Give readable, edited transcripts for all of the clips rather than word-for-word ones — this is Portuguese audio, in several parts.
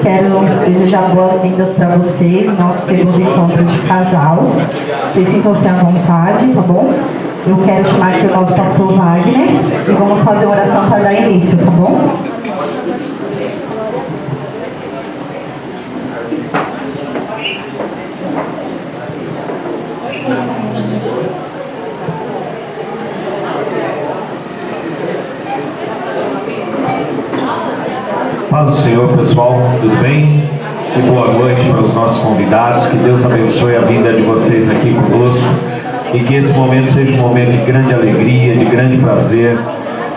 Quero desejar boas-vindas para vocês, nosso segundo encontro de casal. Vocês sintam-se à vontade, tá bom? Eu quero chamar aqui o nosso pastor Wagner e vamos fazer uma oração para dar início, tá bom? Paz do Senhor, pessoal, tudo bem? E boa noite para os nossos convidados. Que Deus abençoe a vinda de vocês aqui conosco e que esse momento seja um momento de grande alegria, de grande prazer,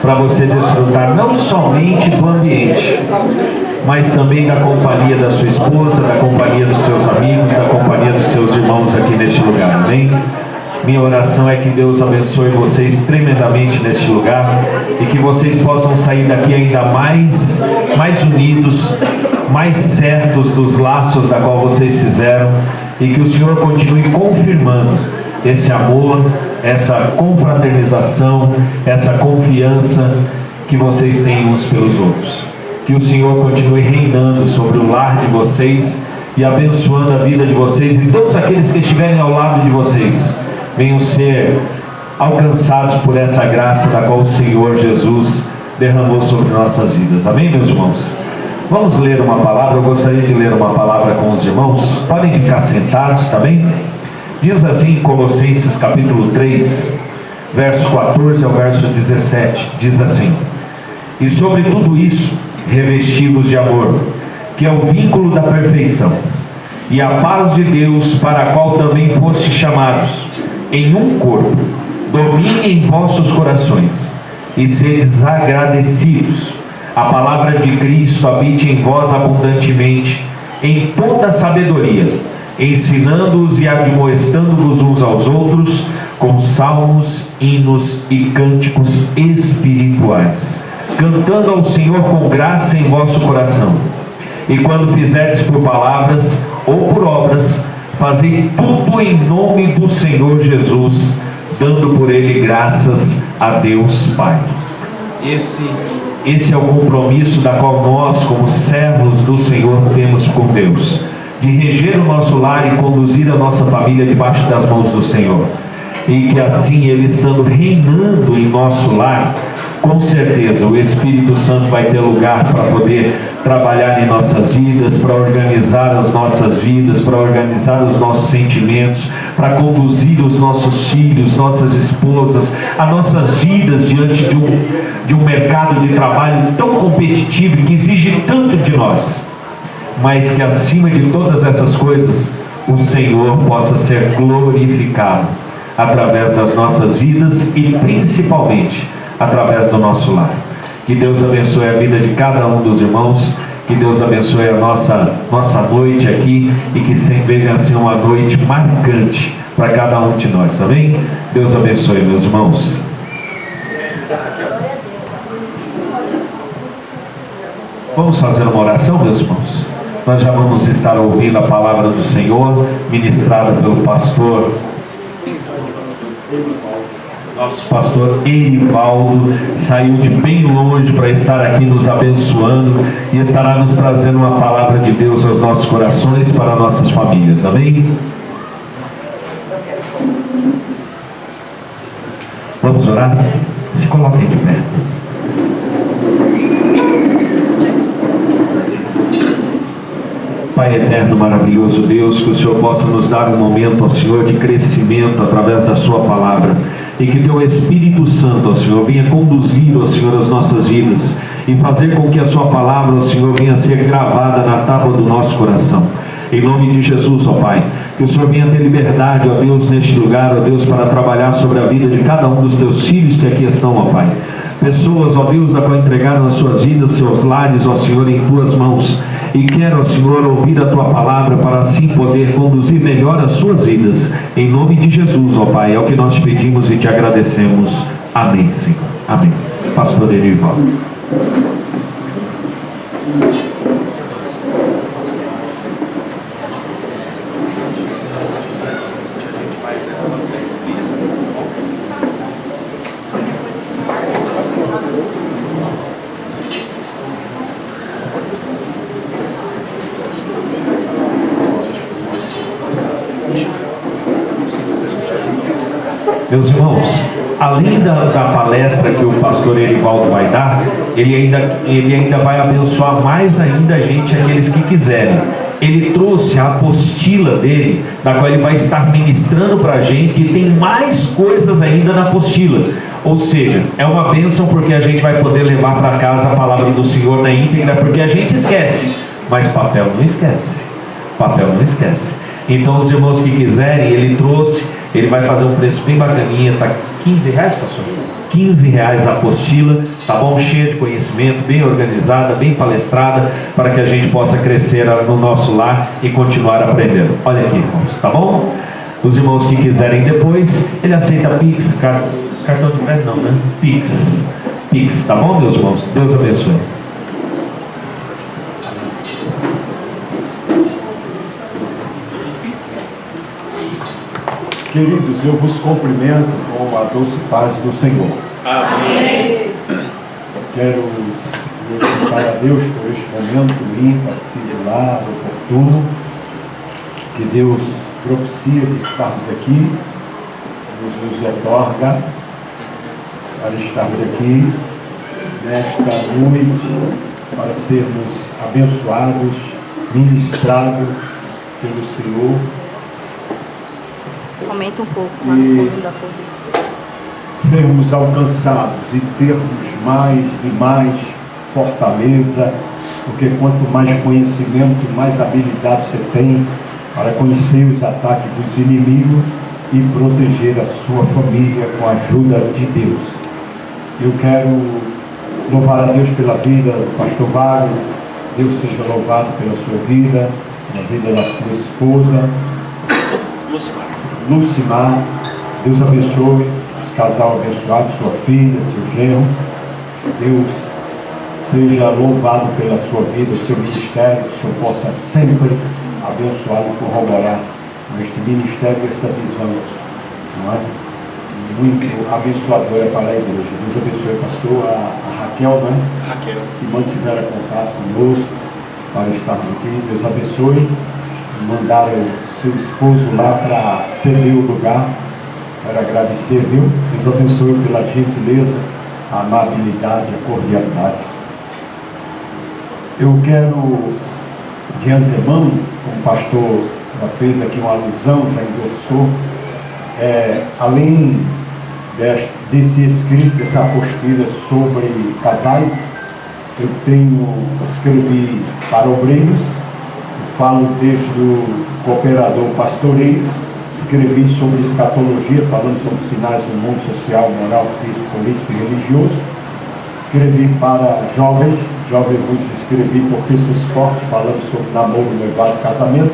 para você desfrutar não somente do ambiente, mas também da companhia da sua esposa, da companhia dos seus amigos, da companhia dos seus irmãos aqui neste lugar, amém? Minha oração é que Deus abençoe vocês tremendamente neste lugar e que vocês possam sair daqui ainda mais unidos, mais certos dos laços da qual vocês fizeram, e que o Senhor continue confirmando esse amor, essa confraternização, essa confiança que vocês têm uns pelos outros. Que o Senhor continue reinando sobre o lar de vocês e abençoando a vida de vocês e todos aqueles que estiverem ao lado de vocês venham ser alcançados por essa graça da qual o Senhor Jesus derramou sobre nossas vidas. Amém, meus irmãos? Vamos ler uma palavra. Eu gostaria de ler uma palavra com os irmãos. Podem ficar sentados, tá bem? Diz assim em Colossenses capítulo 3, verso 14 ao verso 17. Diz assim: e sobre tudo isso, revesti-vos de amor, que é o vínculo da perfeição, e a paz de Deus, para a qual também fostes chamados em um corpo, domine em vossos corações, e sedes agradecidos. A palavra de Cristo habite em vós abundantemente, em toda sabedoria, ensinando-os e admoestando-vos uns aos outros, com salmos, hinos e cânticos espirituais, cantando ao Senhor com graça em vosso coração. E quando fizerdes por palavras ou por obras, fazei tudo em nome do Senhor Jesus, dando por Ele graças a Deus Pai. Esse é o compromisso da qual nós, como servos do Senhor, temos com Deus, de reger o nosso lar e conduzir a nossa família debaixo das mãos do Senhor. E que assim, Ele estando reinando em nosso lar, com certeza o Espírito Santo vai ter lugar para poder trabalhar em nossas vidas, para organizar as nossas vidas, para organizar os nossos sentimentos, para conduzir os nossos filhos, nossas esposas, as nossas vidas diante de um mercado de trabalho tão competitivo e que exige tanto de nós, mas que acima de todas essas coisas o Senhor possa ser glorificado através das nossas vidas e principalmente através do nosso lar. Que Deus abençoe a vida de cada um dos irmãos, que Deus abençoe a nossa noite aqui e que sempre venha assim uma noite marcante para cada um de nós, amém? Deus abençoe, meus irmãos. Vamos fazer uma oração, meus irmãos? Nós já vamos estar ouvindo a palavra do Senhor ministrada pelo pastor, nosso pastor Erivaldo. Saiu de bem longe para estar aqui nos abençoando e estará nos trazendo uma palavra de Deus aos nossos corações, para nossas famílias, amém? Vamos orar? Se coloquem de pé. Pai eterno, maravilhoso Deus, que o Senhor possa nos dar um momento, ó Senhor, de crescimento através da sua palavra, e que teu Espírito Santo, ó Senhor, venha conduzir, ó Senhor, as nossas vidas e fazer com que a sua palavra, ó Senhor, venha a ser gravada na tábua do nosso coração. Em nome de Jesus, ó Pai, que o Senhor venha ter liberdade, ó Deus, neste lugar, ó Deus, para trabalhar sobre a vida de cada um dos teus filhos que aqui estão, ó Pai. Pessoas, ó Deus, da qual entregaram as suas vidas, seus lares, ó Senhor, em tuas mãos, e quero, ó Senhor, ouvir a tua palavra para assim poder conduzir melhor as suas vidas. Em nome de Jesus, ó Pai, é o que nós te pedimos e te agradecemos. Amém, Senhor. Amém. Pastor Erivaldo. Meus irmãos, além da palestra que o pastor Erivaldo vai dar, ele ainda vai abençoar mais ainda a gente, aqueles que quiserem. Ele trouxe a apostila dele, da qual ele vai estar ministrando para a gente, e tem mais coisas ainda na apostila. Ou seja, é uma bênção, porque a gente vai poder levar para casa a palavra do Senhor na íntegra, porque a gente esquece, mas papel não esquece. Papel não esquece. Então, os irmãos que quiserem, ele trouxe, ele vai fazer um preço bem bacaninha, tá R$15, pastor? R$15 a apostila, tá bom? Cheia de conhecimento, bem organizada, bem palestrada, para que a gente possa crescer no nosso lar e continuar aprendendo. Olha aqui, irmãos, tá bom? Os irmãos que quiserem depois, ele aceita Pix, cartão de crédito não, né? Pix, tá bom, meus irmãos? Deus abençoe. Queridos, eu vos cumprimento com a doce paz do Senhor. Amém. Quero glorificar a Deus por este momento ímpar, singular, oportuno, que Deus propicia de estarmos aqui, nos otorga para estarmos aqui nesta noite, para sermos abençoados, ministrados pelo Senhor. Aumenta um pouco lá no fundo da Covid. Sermos alcançados e termos mais e mais fortaleza, porque quanto mais conhecimento, mais habilidade você tem para conhecer os ataques dos inimigos e proteger a sua família com a ajuda de Deus. Eu quero louvar a Deus pela vida do pastor Wagner. Deus seja louvado pela sua vida, pela vida da sua esposa Lucimar. Deus abençoe esse casal abençoado, sua filha, seu genro. Deus seja louvado pela sua vida, o seu ministério, que o Senhor possa sempre abençoá-lo e corroborar este ministério e esta visão, não é? Muito abençoadora para a igreja. Deus abençoe, pastor, a Raquel, né? Raquel, que mantiveram contato conosco para estarmos aqui. Deus abençoe. Mandaram seu esposo lá para ceder o lugar. Quero agradecer, viu? Deus abençoe pela gentileza, a amabilidade, a cordialidade. Eu quero, de antemão, como o pastor já fez aqui uma alusão, já endossou, além desse escrito, dessa apostila sobre casais, eu escrevi para obreiros, falo desde o cooperador pastoreiro, escrevi sobre escatologia, falando sobre sinais do mundo social, moral, físico, político e religioso. Escrevi para jovens vos escrevi por pessoas fortes, falando sobre namoro, noivado e casamento.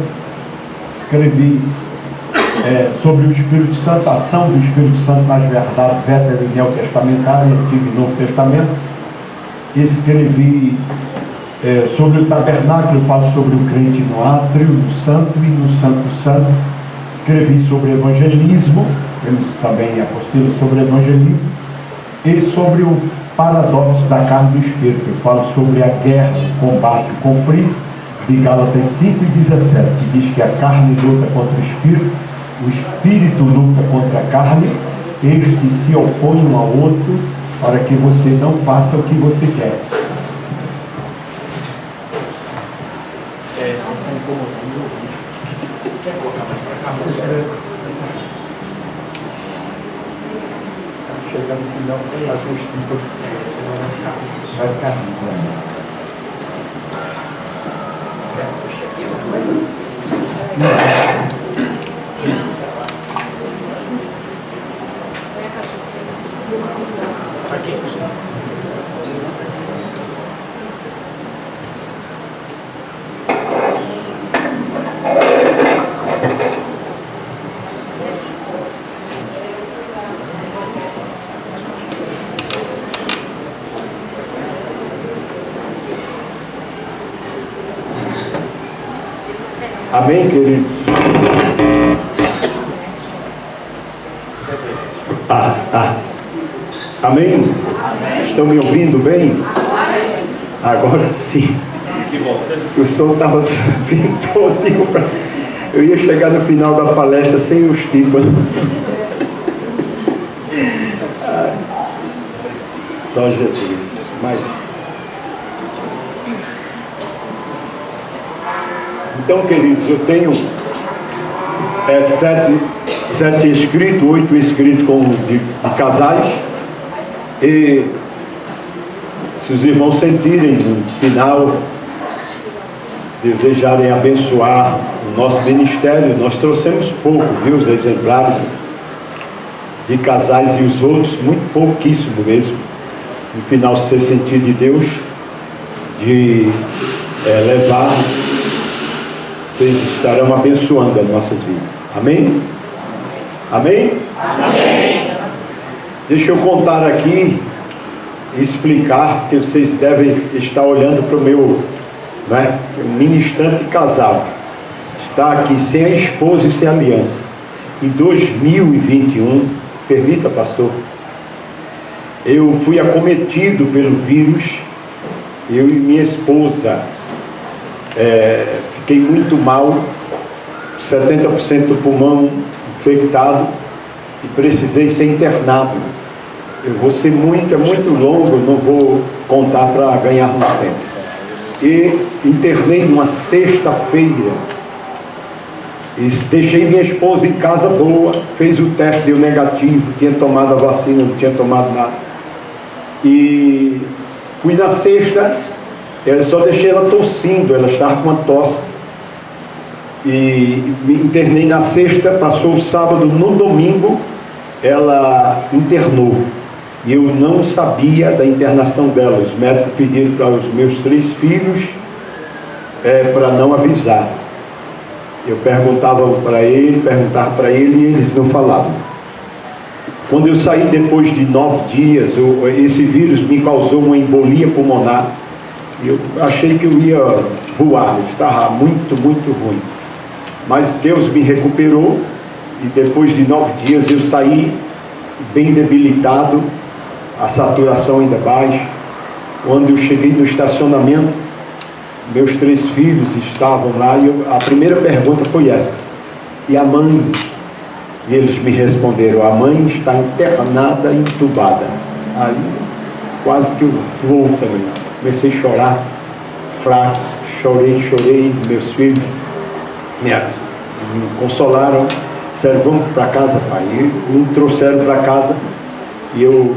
Escrevi sobre o Espírito Santo, a ação do Espírito Santo nas verdades velha e neotestamentária, Antigo e Novo Testamento. Escrevi sobre o tabernáculo, eu falo sobre o crente no átrio, no santo e no santo santo. Escrevi sobre evangelismo, temos também apostila sobre evangelismo, e sobre o paradoxo da carne e do espírito. Eu falo sobre a guerra, o combate, o conflito de Gálatas 5:17, que diz que a carne luta contra o espírito luta contra a carne, estes se opõem um ao outro para que você não faça o que você quer. Quer colocar mais para cá, você? Chegar no final, senão vai ficar ruim. vai ficar ruim. Aqui. Amém, queridos? Amém? Estão me ouvindo bem? Agora sim. O som estava vindo todinho para... Eu ia chegar no final da palestra sem os tímpanos. Só Jesus. Mas... Então, queridos, eu tenho 7 escritos, 8 escritos de casais. E se os irmãos sentirem no final, desejarem abençoar o nosso ministério, nós trouxemos pouco, viu, os exemplares de casais e os outros, muito pouquíssimo mesmo. No final, se você sentir de Deus, de levar, vocês estarão abençoando as nossas vidas. Amém? Amém? Amém. Deixa eu contar aqui e explicar, porque vocês devem estar olhando para o meu, né, ministrante casal. Está aqui sem a esposa e sem a aliança. Em 2021, permita, pastor, eu fui acometido pelo vírus, eu e minha esposa, fiquei muito mal, 70% do pulmão infectado e precisei ser internado. Eu vou ser muito longo, não vou contar para ganharmos tempo. E internei numa sexta-feira e deixei minha esposa em casa boa, fez o teste, deu negativo, tinha tomado a vacina, não tinha tomado nada. E fui na sexta, eu só deixei ela tossindo, ela estava com uma tosse. E me internei na sexta, passou o sábado, no domingo ela internou. E eu não sabia da internação dela. Os médicos pediram para os meus 3 filhos para não avisar. Eu perguntava para ele e eles não falavam. Quando eu saí depois de 9 dias, esse vírus me causou uma embolia pulmonar. Eu achei que eu ia voar, eu estava muito ruim. Mas Deus me recuperou e depois de 9 dias eu saí bem debilitado, a saturação ainda baixa. Quando eu cheguei no estacionamento, meus 3 filhos estavam lá e a primeira pergunta foi essa: e a mãe? E eles me responderam: a mãe está internada, entubada. Aí quase que eu vou também. Comecei a chorar, fraco, chorei, meus filhos me consolaram, disseram: vamos para casa, pai. E me trouxeram para casa e eu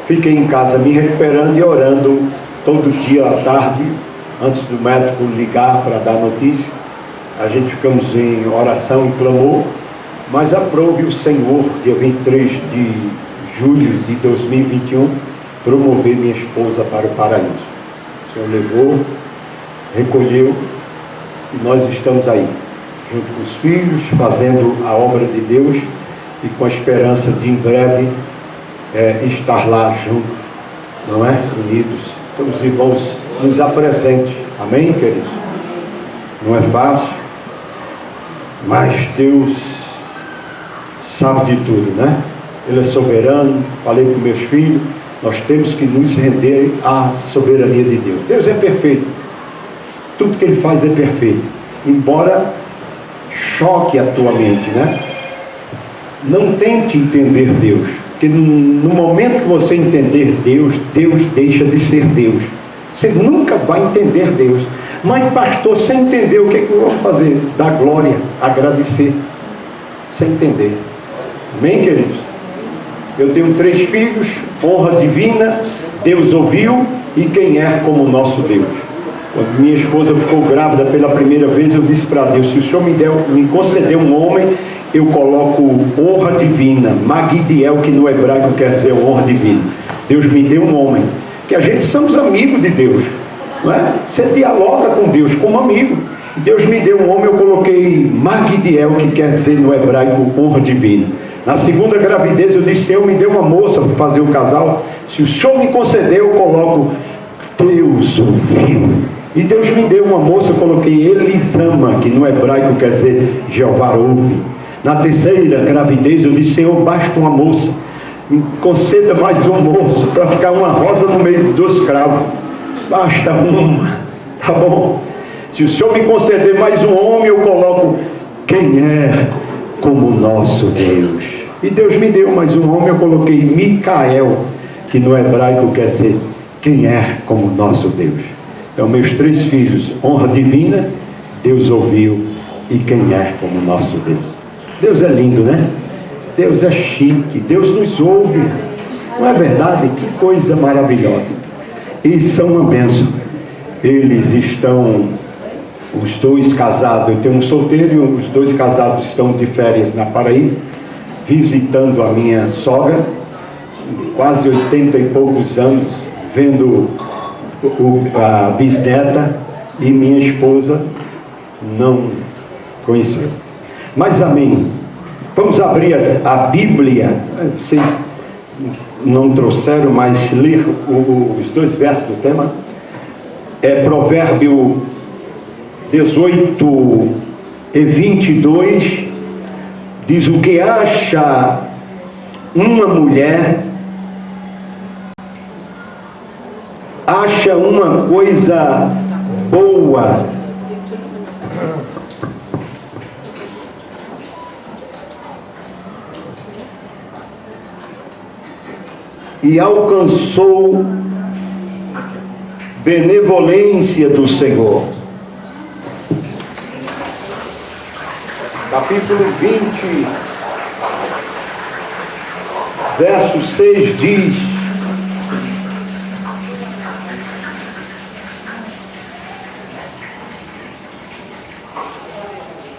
fiquei em casa me recuperando e orando todo dia à tarde, antes do médico ligar para dar notícia. A gente ficamos em oração e clamor, mas aprove o Senhor, dia 23 de julho de 2021, promover minha esposa para o paraíso. O Senhor levou, recolheu, e nós estamos aí, junto com os filhos, fazendo a obra de Deus e com a esperança de em breve estar lá juntos, não é? Unidos. Então os irmãos nos apresentem. Amém, queridos? Não é fácil, mas Deus sabe de tudo, né? Ele é soberano. Falei para meus filhos, nós temos que nos render à soberania de Deus. Deus é perfeito. Tudo que Ele faz é perfeito. Embora choque a tua mente, né? Não tente entender Deus, porque no momento que você entender Deus, Deus deixa de ser Deus. Você nunca vai entender Deus. Mas pastor, sem entender, o que é que vamos fazer? Dar glória, agradecer, sem entender. Amém, queridos? Eu tenho 3 filhos, honra divina, Deus ouviu, e quem é como o nosso Deus? Quando minha esposa ficou grávida pela primeira vez, eu disse para Deus: se o Senhor me conceder um homem, eu coloco honra divina, Magdiel, que no hebraico quer dizer honra divina. Deus me deu um homem, que a gente somos amigos de Deus, não é? Você dialoga com Deus como amigo. Deus me deu um homem, eu coloquei Magdiel, que quer dizer no hebraico honra divina. Na segunda gravidez eu disse: Senhor, me deu uma moça para fazer o casal. Se o Senhor me conceder, eu coloco Deus ouviu. E Deus me deu uma moça, eu coloquei Elisama, que no hebraico quer dizer Jeová ouve. Na terceira gravidez eu disse: Senhor, basta uma moça, me conceda mais um moço para ficar uma rosa no meio dos cravos. Basta uma, tá bom? Se o Senhor me conceder mais um homem, eu coloco quem é como o nosso Deus. E Deus me deu mais um homem, eu coloquei Micael, que no hebraico quer dizer quem é como nosso Deus. Então, meus 3 filhos, honra divina, Deus ouviu, e quem é como nosso Deus. Deus é lindo, né? Deus é chique, Deus nos ouve. Não é verdade? Que coisa maravilhosa. E são uma bênção. Eles estão, os 2 casados, eu tenho um solteiro e os 2 casados estão de férias na Paraíba, visitando a minha sogra, quase 80 e poucos anos, vendo a bisneta, e minha esposa não conheceu. Mas amém. Vamos abrir a Bíblia. Vocês não trouxeram, mas ler os 2 versos do tema. É Provérbio 18 e 22. Diz: o que acha uma mulher acha uma coisa boa, e alcançou benevolência do Senhor. Capítulo 20, verso 6 diz: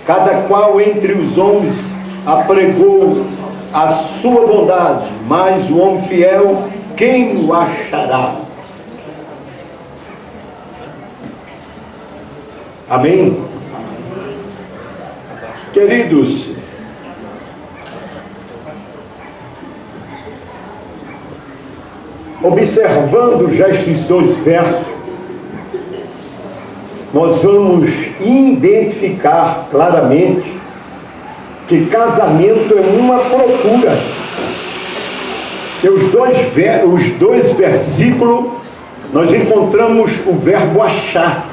cada qual entre os homens apregou a sua bondade, mas o homem fiel, quem o achará? Amém? Queridos, observando já estes 2 versos, nós vamos identificar claramente que casamento é uma procura. Que os dois versículos, nós encontramos o verbo achar,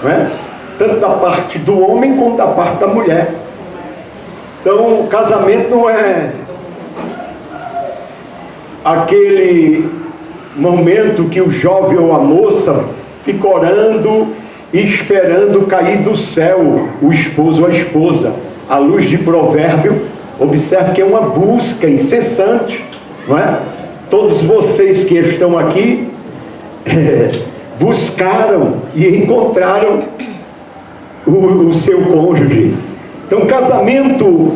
não é? Tanto da parte do homem como da parte da mulher. Então, o casamento não é aquele momento que o jovem ou a moça fica orando e esperando cair do céu o esposo ou a esposa. À luz de Provérbio, observe que é uma busca incessante, não é? Todos vocês que estão aqui buscaram e encontraram o seu cônjuge. Então, casamento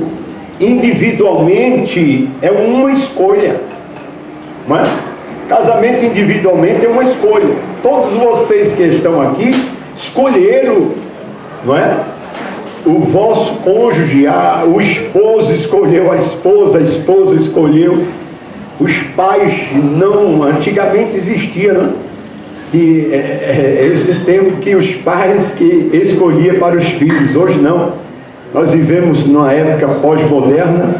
individualmente é uma escolha, não é? Casamento individualmente é uma escolha. Todos vocês que estão aqui escolheram, não é? O vosso cônjuge, o esposo escolheu a esposa escolheu. Os pais não, antigamente existia, né? Que esse tempo que os pais que escolhiam para os filhos. Hoje não. Nós vivemos numa época pós-moderna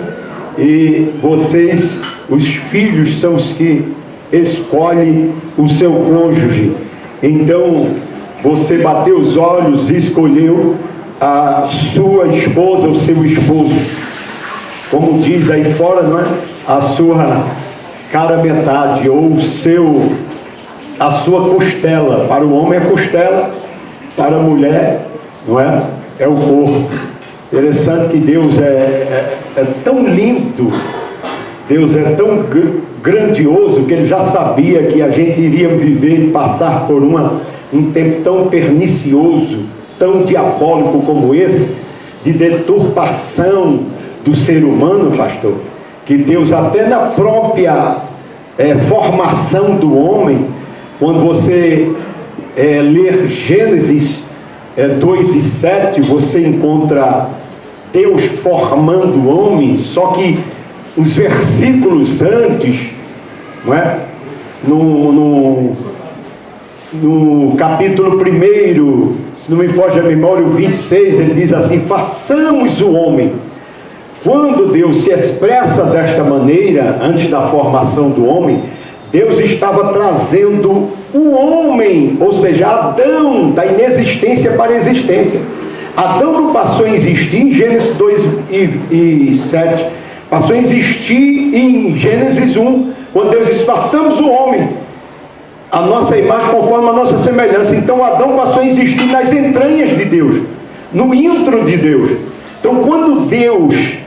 e vocês, os filhos, são os que escolhem o seu cônjuge. Então, você bateu os olhos e escolheu a sua esposa, o seu esposo. Como diz aí fora, não é? A sua cara metade, ou a sua costela. Para o homem é costela, para a mulher, não é? É o corpo. Interessante que Deus é tão lindo, Deus é tão grandioso, que Ele já sabia que a gente iria viver e passar por um tempo tão pernicioso, tão diabólico como esse, de deturpação do ser humano, pastor, que Deus até na própria formação do homem, quando você ler Gênesis 2:7, você encontra Deus formando o homem, só que os versículos antes, não é? No capítulo 1, se não me foge a memória, o 26, ele diz assim: façamos o homem. Quando Deus se expressa desta maneira, antes da formação do homem, Deus estava trazendo o homem, ou seja, Adão, da inexistência para a existência. Adão não passou a existir em Gênesis 2:7, passou a existir em Gênesis 1, Quando Deus diz, façamos o homem a nossa imagem conforme a nossa semelhança. Então Adão passou a existir nas entranhas de Deus, no intro de Deus. Então quando Deus,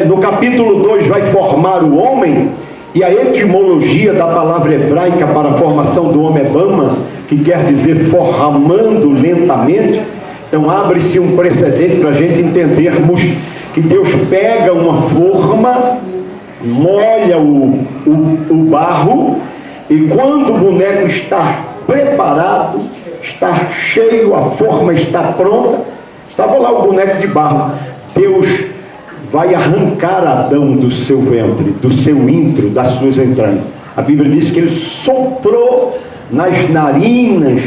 no capítulo 2, vai formar o homem, e a etimologia da palavra hebraica para a formação do homem é bama, que quer dizer formando lentamente. Então abre-se um precedente para a gente entendermos que Deus pega uma forma, molha o barro, e quando o boneco está preparado, está cheio, a forma está pronta, estava lá o boneco de barro, Deus vai arrancar Adão do seu ventre, do seu intro, das suas entranhas. A Bíblia diz que ele soprou nas narinas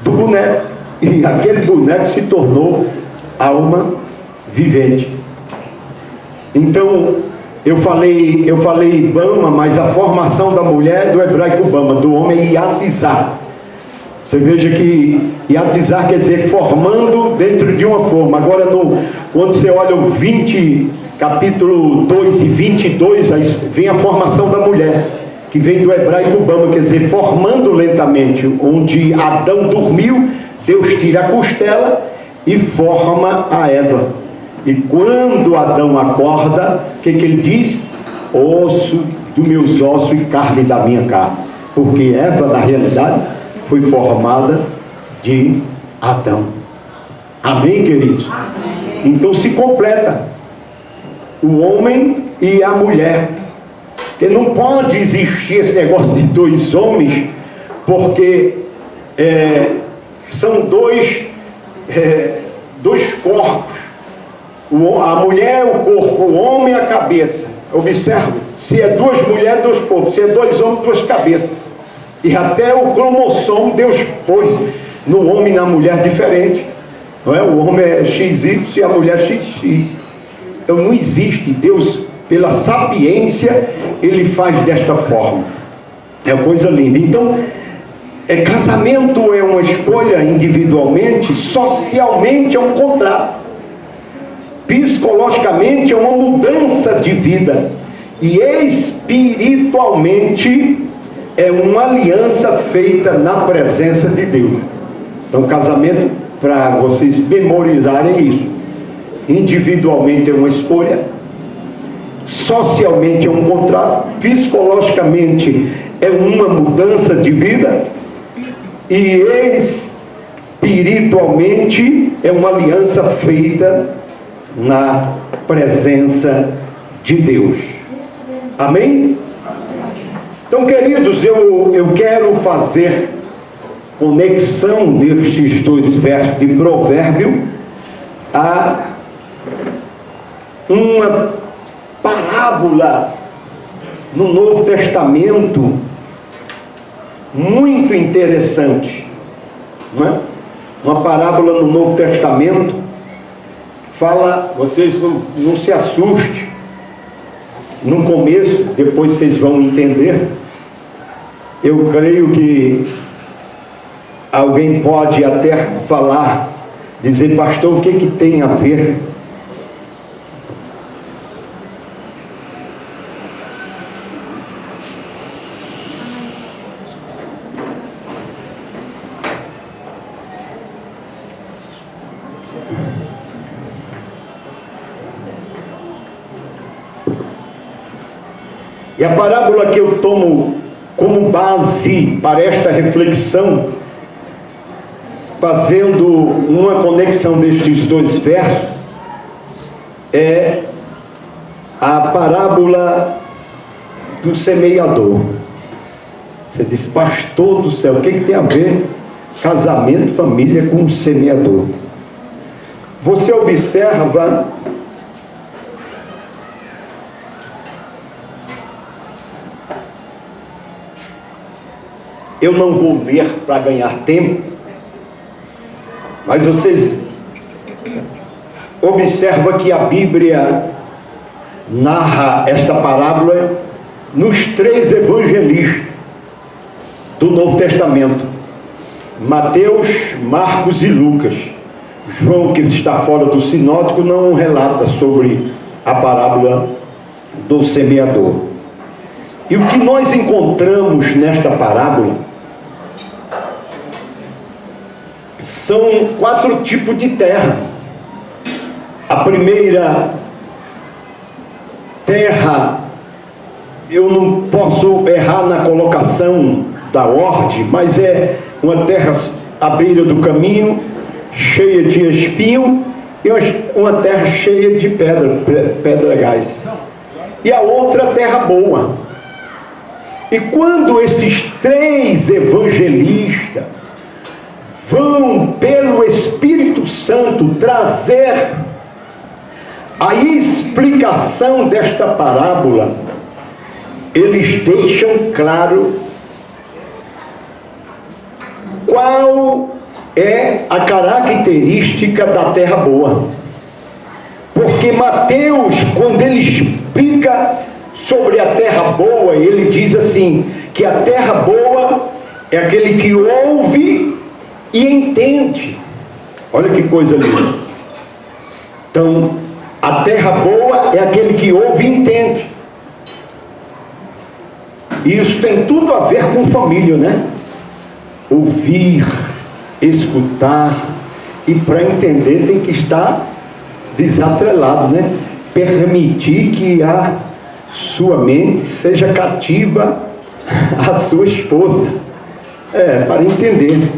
do boneco, e aquele boneco se tornou alma vivente. Então, eu falei bama, mas a formação da mulher é do hebraico bama, do homem é iatizar. Você veja que iatizar quer dizer formando dentro de uma forma. Agora, quando você olha o capítulo 2 e 22, aí vem a formação da mulher, que vem do hebraico bama, quer dizer, formando lentamente. Onde Adão dormiu, Deus tira a costela e forma a Eva. E quando Adão acorda, o que ele diz? Osso dos meus ossos e carne da minha carne. Porque Eva, na realidade, foi formada de Adão. Amém, queridos? Amém. Então se completa o homem e a mulher. Porque não pode existir esse negócio de dois homens, porque são dois corpos. A mulher é o corpo, o homem é a cabeça. Observe, se é duas mulheres, dois corpos, se é dois homens, duas cabeças. E até o cromossomo Deus pôs no homem e na mulher diferente, não é? O homem é XY e a mulher XX. Então não existe. Deus, pela sapiência, ele faz desta forma. É uma coisa linda. Então, casamento é uma escolha individualmente, socialmente é um contrato, psicologicamente é uma mudança de vida, e espiritualmente é uma aliança feita na presença de Deus. Então casamento, para vocês memorizarem isso, individualmente é uma escolha, socialmente é um contrato, psicologicamente é uma mudança de vida, e espiritualmente é uma aliança feita na presença de Deus. Amém? Então, queridos, eu quero fazer conexão destes dois versos de Provérbio a uma parábola no Novo Testamento muito interessante, não é? Uma parábola no Novo Testamento fala, vocês não se assustem no começo, depois vocês vão entender. Eu creio que alguém pode até falar, dizer, pastor, o que tem a ver? E a parábola que eu tomo como base para esta reflexão, fazendo uma conexão destes dois versos, é a parábola do semeador. Você diz, pastor do céu, o que tem a ver casamento, família com o semeador? Você observa eu não vou ler para ganhar tempo, mas vocês observam que a Bíblia narra esta parábola nos 3 evangelistas do Novo Testamento: Mateus, Marcos e Lucas. João, que está fora do sinótico, não relata sobre a parábola do semeador. E o que nós encontramos nesta parábola são 4 tipos de terra. A primeira terra, eu não posso errar na colocação da ordem, mas é uma terra à beira do caminho, cheia de espinho, e uma terra cheia de pedregais. E a outra terra boa. E quando esses 3 evangelistas vão pelo Espírito Santo trazer a explicação desta parábola, eles deixam claro qual é a característica da terra boa. Porque Mateus, quando ele explica sobre a terra boa, ele diz assim, que a terra boa é aquele que ouve e entende. Olha que coisa linda. Então, a terra boa é aquele que ouve e entende. E isso tem tudo a ver com família, né? Ouvir, escutar, e para entender tem que estar desatrelado, né? Permitir que a sua mente seja cativa à sua esposa, para entender.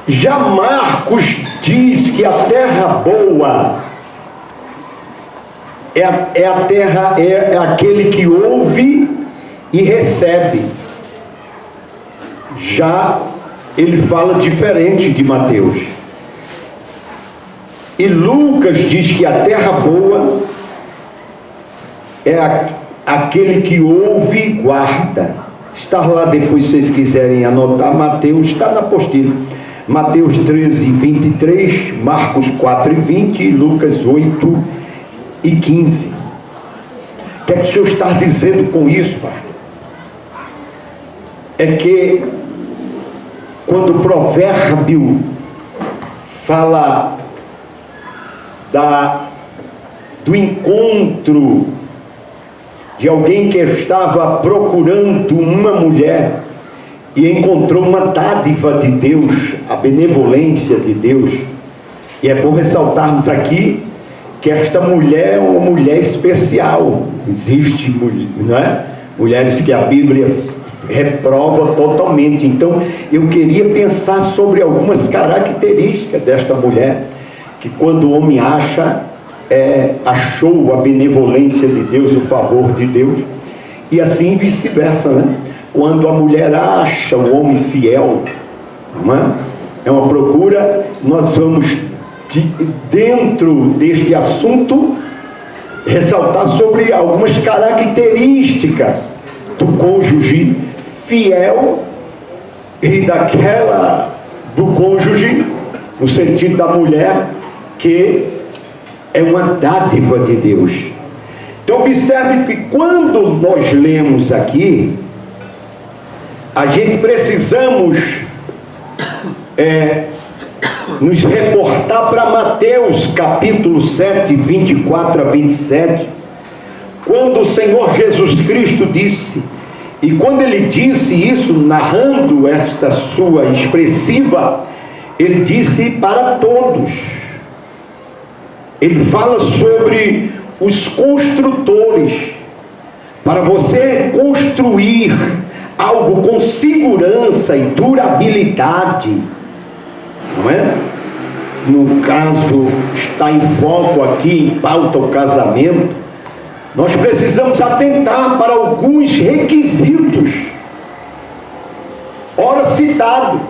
Já Marcos diz que a terra boa é aquele que ouve e recebe. Já ele fala diferente de Mateus. E Lucas diz que a terra boa é aquele que ouve e guarda. Está lá depois, se vocês quiserem anotar. Mateus está na apostila. Mateus 13, 23, Marcos 4 e 20 e Lucas 8 e 15. O que é que o Senhor está dizendo com isso, Pai? É que quando o provérbio fala do encontro de alguém que estava procurando uma mulher e encontrou uma dádiva de Deus, a benevolência de Deus, e é bom ressaltarmos aqui que esta mulher é uma mulher especial. Existe, não é? Mulheres que a Bíblia reprova totalmente. Então eu queria pensar sobre algumas características desta mulher, que quando o homem achou a benevolência de Deus, o favor de Deus, e assim vice-versa, né? Quando a mulher acha o homem fiel, não é? É uma procura. Nós vamos dentro deste assunto ressaltar sobre algumas características do cônjuge fiel e do cônjuge, no sentido da mulher, que é uma dádiva de Deus. Então observe que quando nós lemos aqui, a gente precisamos nos reportar para Mateus capítulo 7, 24 a 27, quando o Senhor Jesus Cristo disse, e quando ele disse isso, narrando esta sua expressiva, ele disse para todos. Ele fala sobre os construtores. Para você construir algo com segurança e durabilidade, não é? No caso, está em foco aqui, em pauta o casamento, nós precisamos atentar para alguns requisitos, ora citado.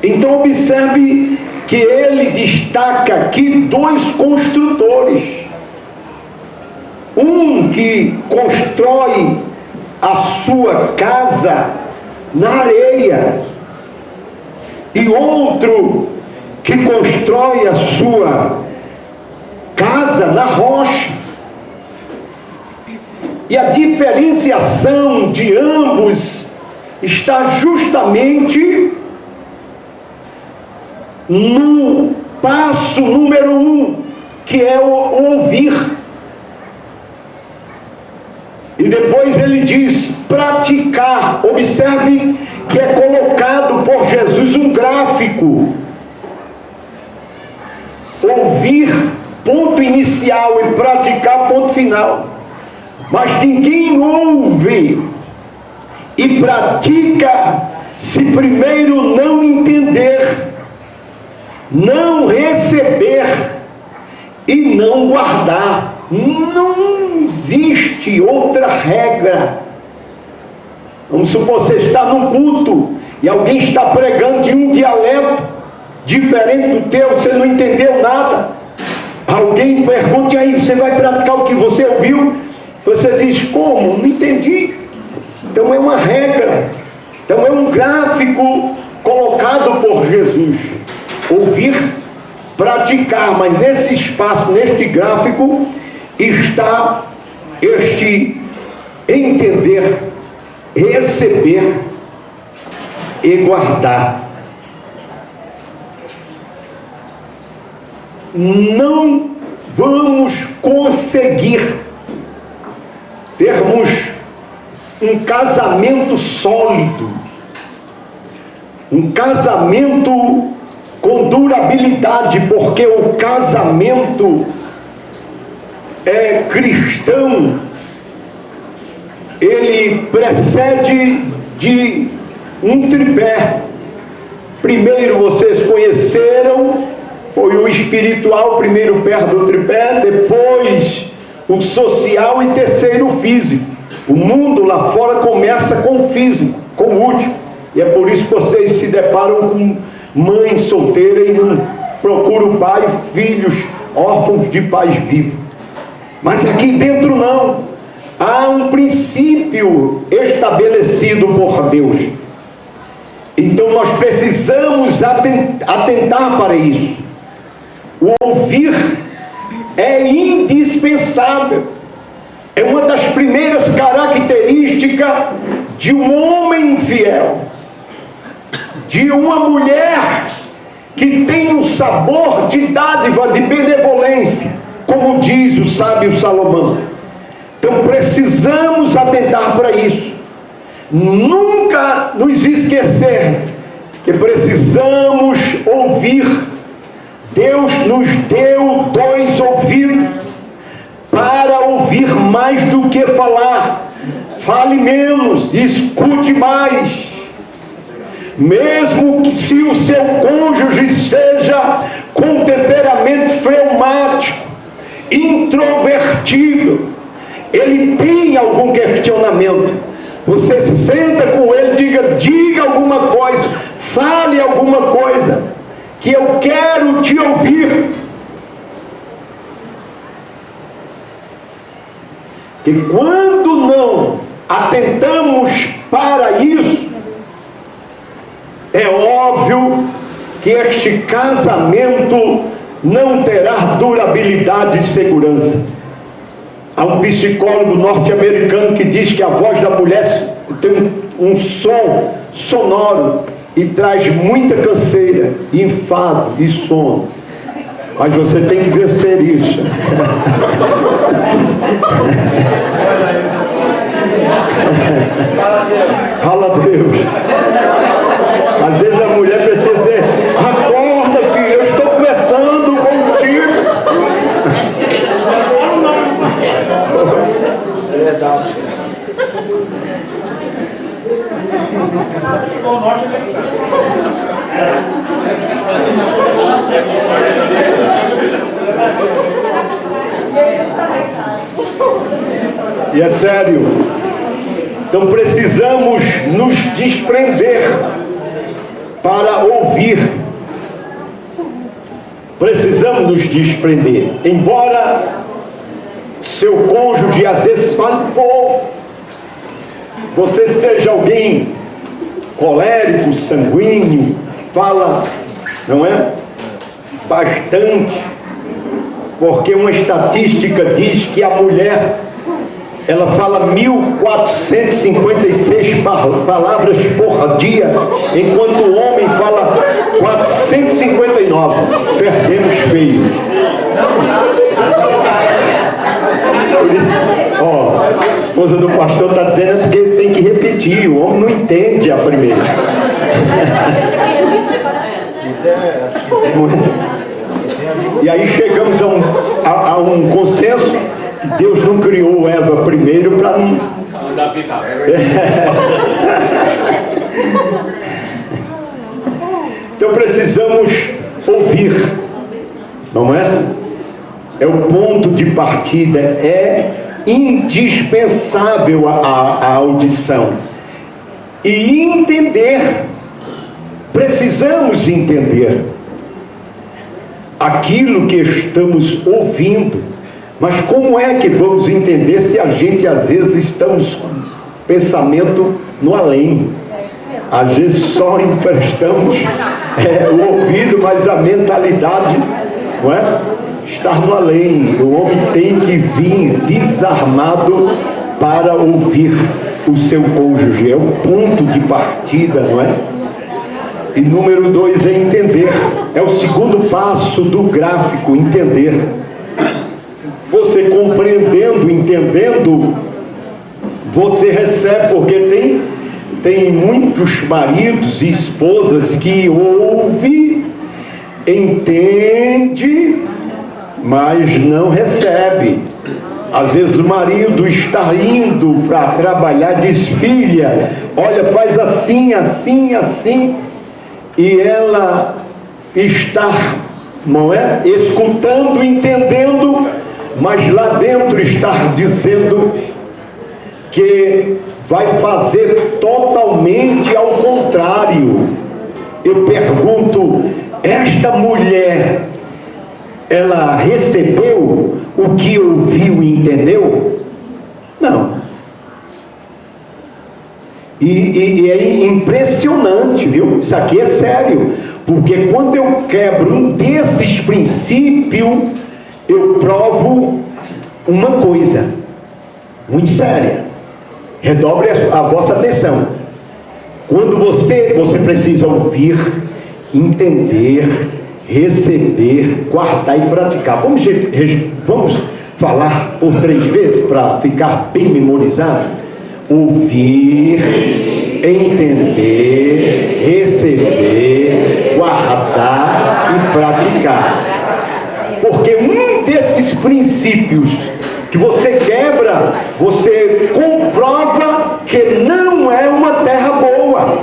Então observe que ele destaca aqui 2 construtores. Um que constrói a sua casa na areia, e outro que constrói a sua casa na rocha. E a diferenciação de ambos está justamente no passo número 1, que é o ouvir. E depois ele diz praticar. Observe que é colocado por Jesus um gráfico. Ouvir, ponto inicial, e praticar, ponto final. Mas ninguém ouve e pratica se primeiro não entender, não receber e não guardar. Não existe outra regra. Vamos supor, você está num culto e alguém está pregando de um dialeto diferente do teu, você não entendeu nada. Alguém pergunta, e aí você vai praticar o que você ouviu? Você diz, como? Não entendi. Então é uma regra. Então é um gráfico colocado por Jesus. Ouvir, praticar, mas nesse espaço, neste gráfico, está este entender, receber e guardar. Não vamos conseguir termos um casamento sólido, um casamento com durabilidade, porque o casamento cristão, ele precede de um tripé. Primeiro vocês conheceram, foi o espiritual, primeiro pé do tripé, depois o social e terceiro o físico. O mundo lá fora começa com o físico, com o último. E é por isso que vocês se deparam com mãe solteira e não procuram pai, filhos órfãos de pais vivos. Mas aqui dentro não. Há um princípio estabelecido por Deus. Então nós precisamos atentar para isso. O ouvir é indispensável. É uma das primeiras características de um homem fiel, de uma mulher que tem um sabor de dádiva, de benevolência, como diz o sábio Salomão. Então precisamos atentar para isso. Nunca nos esquecer que precisamos ouvir. Deus nos deu 2 ouvidos para ouvir mais do que falar. Fale menos, escute mais. Mesmo que se o seu cônjuge seja com temperamento fleumático, introvertido, ele tem algum questionamento, você se senta com ele, diga alguma coisa, fale alguma coisa, que eu quero te ouvir. E quando não atentamos para isso, é óbvio que este casamento não terá durabilidade e segurança. Há um psicólogo norte-americano que diz que a voz da mulher tem um som sonoro e traz muita canseira, enfado e sono. Mas você tem que vencer isso. Fala a Deus. Às vezes a mulher precisa dizer, acorda que eu estou conversando contigo. E é sério. Então precisamos nos desprender para ouvir. Precisamos nos desprender. Embora seu cônjuge às vezes fale, pô, você seja alguém colérico, sanguíneo, fala, não é? Bastante. Porque uma estatística diz que a mulher, ela fala 1456 palavras por dia, enquanto o homem fala 459. Perdemos feio. esposa do pastor está dizendo porque tem que repetir, o homem não entende a primeira. E aí chegamos a um consenso que Deus não criou Eva primeiro para não... Então precisamos ouvir, não é? É o ponto de partida, é indispensável a audição. E entender, precisamos entender aquilo que estamos ouvindo. Mas como é que vamos entender se a gente às vezes estamos com pensamento no além? Às vezes só emprestamos o ouvido, mas a mentalidade, não é? Estar no além. O homem tem que vir desarmado para ouvir o seu cônjuge. É o ponto de partida, não é? E número 2 é entender. É o segundo passo do gráfico, entender. Você compreendendo, entendendo, você recebe, porque tem muitos maridos e esposas que ouve, entende, mas não recebe. Às vezes o marido está indo para trabalhar, diz: filha, olha, faz assim, assim, assim, e ela está, não é? Escutando, entendendo, mas lá dentro está dizendo que vai fazer totalmente ao contrário. Eu pergunto, esta mulher, ela recebeu o que ouviu e entendeu? Não. E é impressionante, viu? Isso aqui é sério, porque quando eu quebro um desses princípios, eu provo uma coisa muito séria. Redobre a vossa atenção. Quando você precisa ouvir, entender, receber, guardar e praticar. Vamos falar por 3 vezes para ficar bem memorizado? Ouvir, entender, receber, guardar e praticar. Porque um desses princípios que você quebra, você comprova que não é uma terra boa.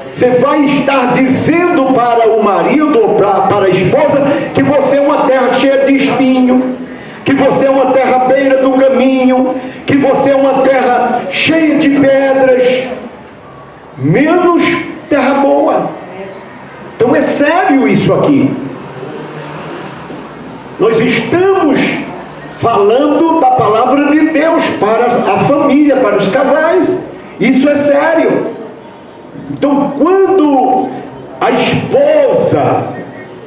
Você vai estar dizendo para o marido ou para a esposa que você é uma terra cheia de espinho, que você é uma terra à beira do caminho, que você é uma terra cheia de pedras, menos terra boa. Então é sério isso aqui. Nós estamos falando da palavra de Deus para a família, para os casais. Isso é sério. Então, quando a esposa,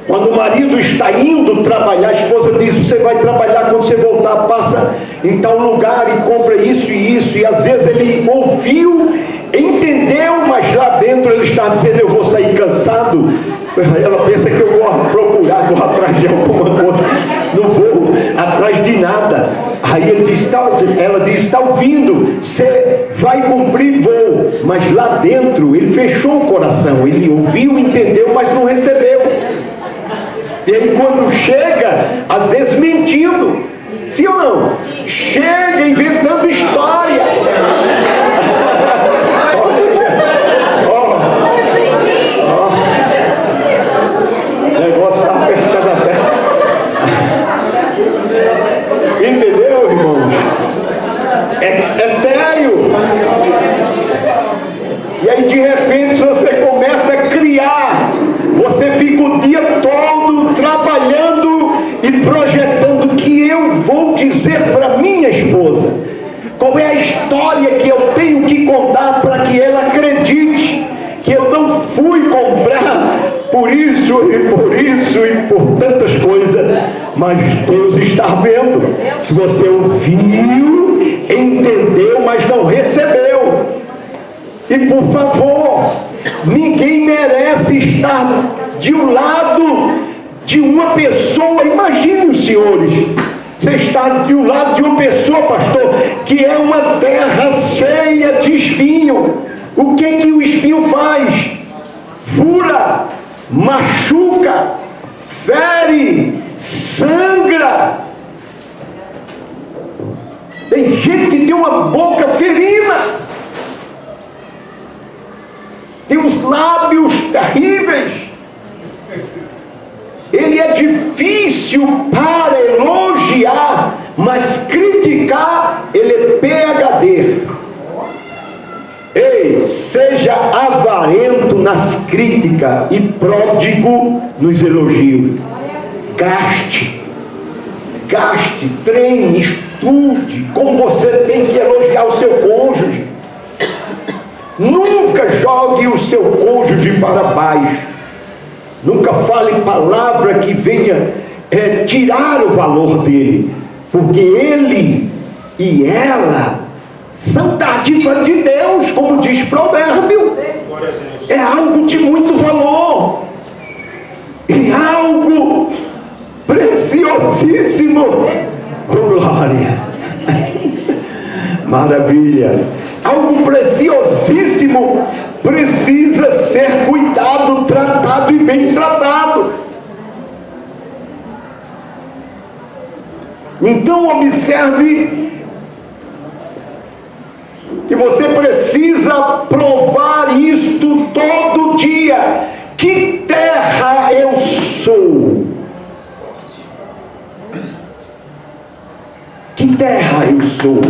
quando o marido está indo trabalhar, a esposa diz: você vai trabalhar, quando você voltar, passa em tal lugar e compra isso e isso. E às vezes ele ouviu, entendeu, mas lá dentro ele está dizendo: eu vou sair cansado. Ela pensa que eu vou procurar, vou atrás de alguma coisa, não vou atrás de nada. Aí ela diz: está ouvindo, você vai cumprir, vou. Mas lá dentro ele fechou o coração, ele ouviu, entendeu, mas não recebeu. E aí quando chega, às vezes mentindo, sim ou não? Chega inventando história. O negócio está apertado até. Entendeu, irmãos? É sério. E aí de repente você começa a criar. Você fica o dia todo trabalhando e projetando o que eu vou dizer para minha esposa. Qual é a história que eu tenho que contar para que ela acredite que eu não fui comprar por isso e por tantas coisas, mas Deus está vendo que você ouviu, entendeu, mas não recebeu. E por favor, ninguém merece estar de um lado de uma pessoa. Imagine os senhores, Você está do lado de uma pessoa, pastor, que é uma terra cheia de espinho. O que o espinho faz? Fura, machuca, fere, sangra. Tem gente que tem uma boca ferina, tem uns lábios terríveis. Ele é difícil para elogiar, mas criticar, ele é PhD. Ei, seja avarento nas críticas e pródigo nos elogios. Gaste, treine, estude como você tem que elogiar o seu cônjuge. Nunca jogue o seu cônjuge para baixo. Nunca fale palavra que venha tirar o valor dele, porque ele e ela são dádiva de Deus, como diz Provérbio. É algo de muito valor, é algo preciosíssimo. Oh, glória! Maravilha! Algo preciosíssimo precisa ser cuidado, tratado e bem tratado. Então observe que você precisa provar isto todo dia. Que terra eu sou? Que terra eu sou?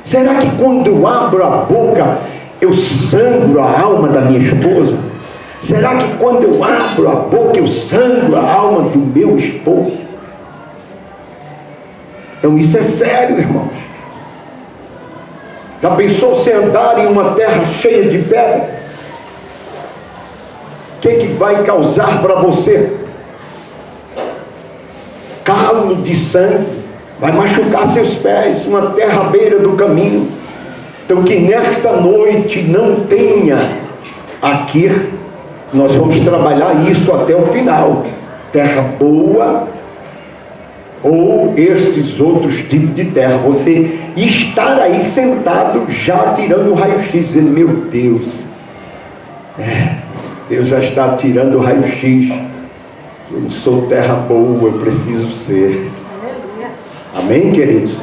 Será que quando eu abro a boca eu sangro a alma da minha esposa? Será que quando eu abro a boca eu sangro a alma do meu esposo? Então isso é sério, irmãos. Já pensou você andar em uma terra cheia de pedra? O que vai causar para você? Calo de sangue. Vai machucar seus pés, uma terra à beira do caminho. Então que nesta noite não tenha aqui, nós vamos trabalhar isso até o final. Terra boa ou estes outros tipos de terra. Você estar aí sentado já tirando o raio-x, dizendo, meu Deus, Deus já está tirando o raio-x. Eu não sou terra boa, eu preciso ser. Amém, queridos?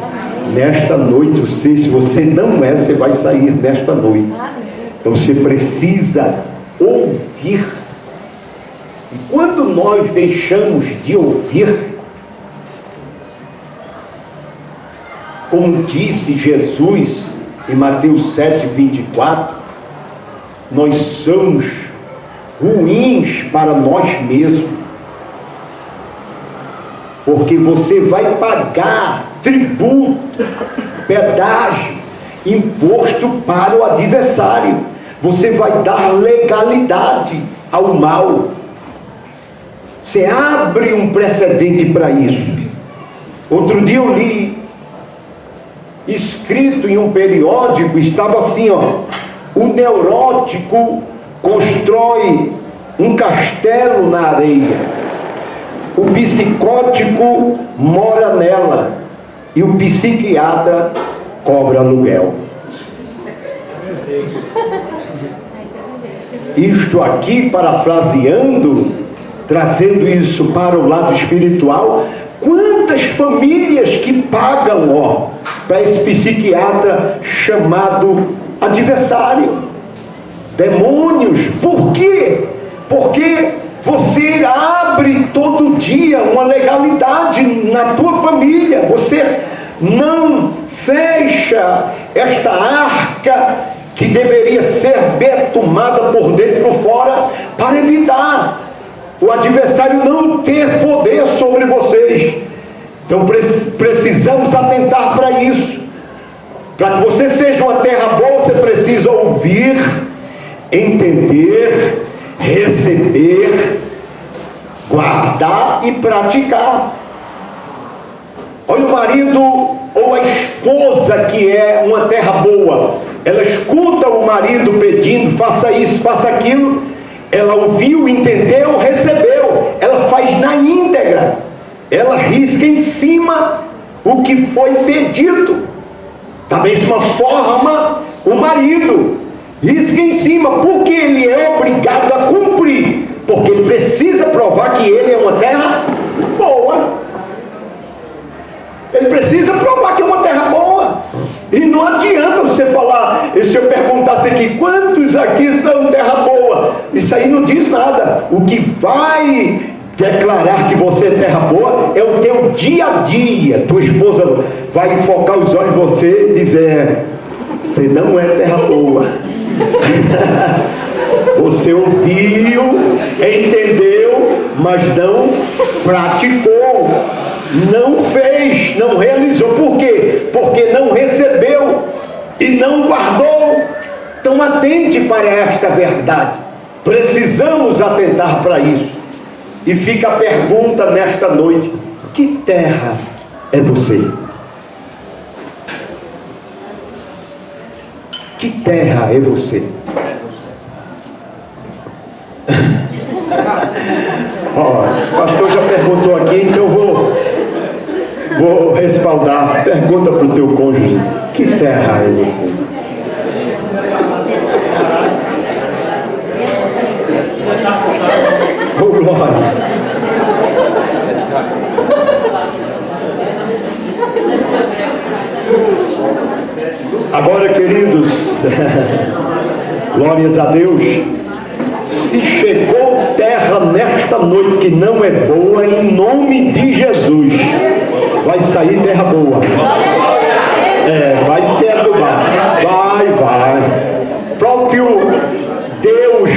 Nesta noite, se você não é, você vai sair nesta noite. Então você precisa ouvir. E quando nós deixamos de ouvir, como disse Jesus em Mateus 7:24, nós somos ruins para nós mesmos. Porque você vai pagar tributo, pedágio, imposto para o adversário. Você vai dar legalidade ao mal. Você abre um precedente para isso. Outro dia eu li, escrito em um periódico, estava assim, o neurótico constrói um castelo na areia. O psicótico mora nela e o psiquiatra cobra aluguel. Isto aqui, parafraseando, trazendo isso para o lado espiritual, quantas famílias que pagam para esse psiquiatra chamado adversário, demônios. Por quê? Porque você abre todo dia uma legalidade na tua família. Você não fecha esta arca que deveria ser betumada por dentro e por fora para evitar o adversário não ter poder sobre vocês. Então precisamos atentar para isso. Para que você seja uma terra boa, você precisa ouvir, entender, receber, guardar e praticar. Olha o marido ou a esposa que é uma terra boa. Ela escuta o marido pedindo, faça isso, faça aquilo. Ela ouviu, entendeu, recebeu. Ela faz na íntegra. Ela risca em cima o que foi pedido. Da mesma forma, o marido risca em cima, porque ele é obrigado a cumprir, porque ele precisa provar que ele é uma terra boa. Ele precisa provar que é uma terra boa. E não adianta você falar, se eu perguntasse aqui, quantos aqui são terra boa? Isso aí não diz nada. O que vai declarar que você é terra boa é o teu dia a dia. Tua esposa vai focar os olhos em você e dizer: você não é terra boa. Você ouviu, entendeu, mas não praticou, não fez, não realizou. Por quê? Porque não recebeu e não guardou. Então atente para esta verdade. Precisamos atentar para isso. E fica a pergunta nesta noite: que terra é você? Que terra é você? O pastor já perguntou aqui, então vou respaldar. Pergunta para o teu cônjuge: que terra é você? Oh, glória! Agora, queridos, glórias a Deus. Se chegou terra nesta noite que não é boa, em nome de Jesus, vai sair terra boa. Vai ser adubado. Vai. Próprio Deus,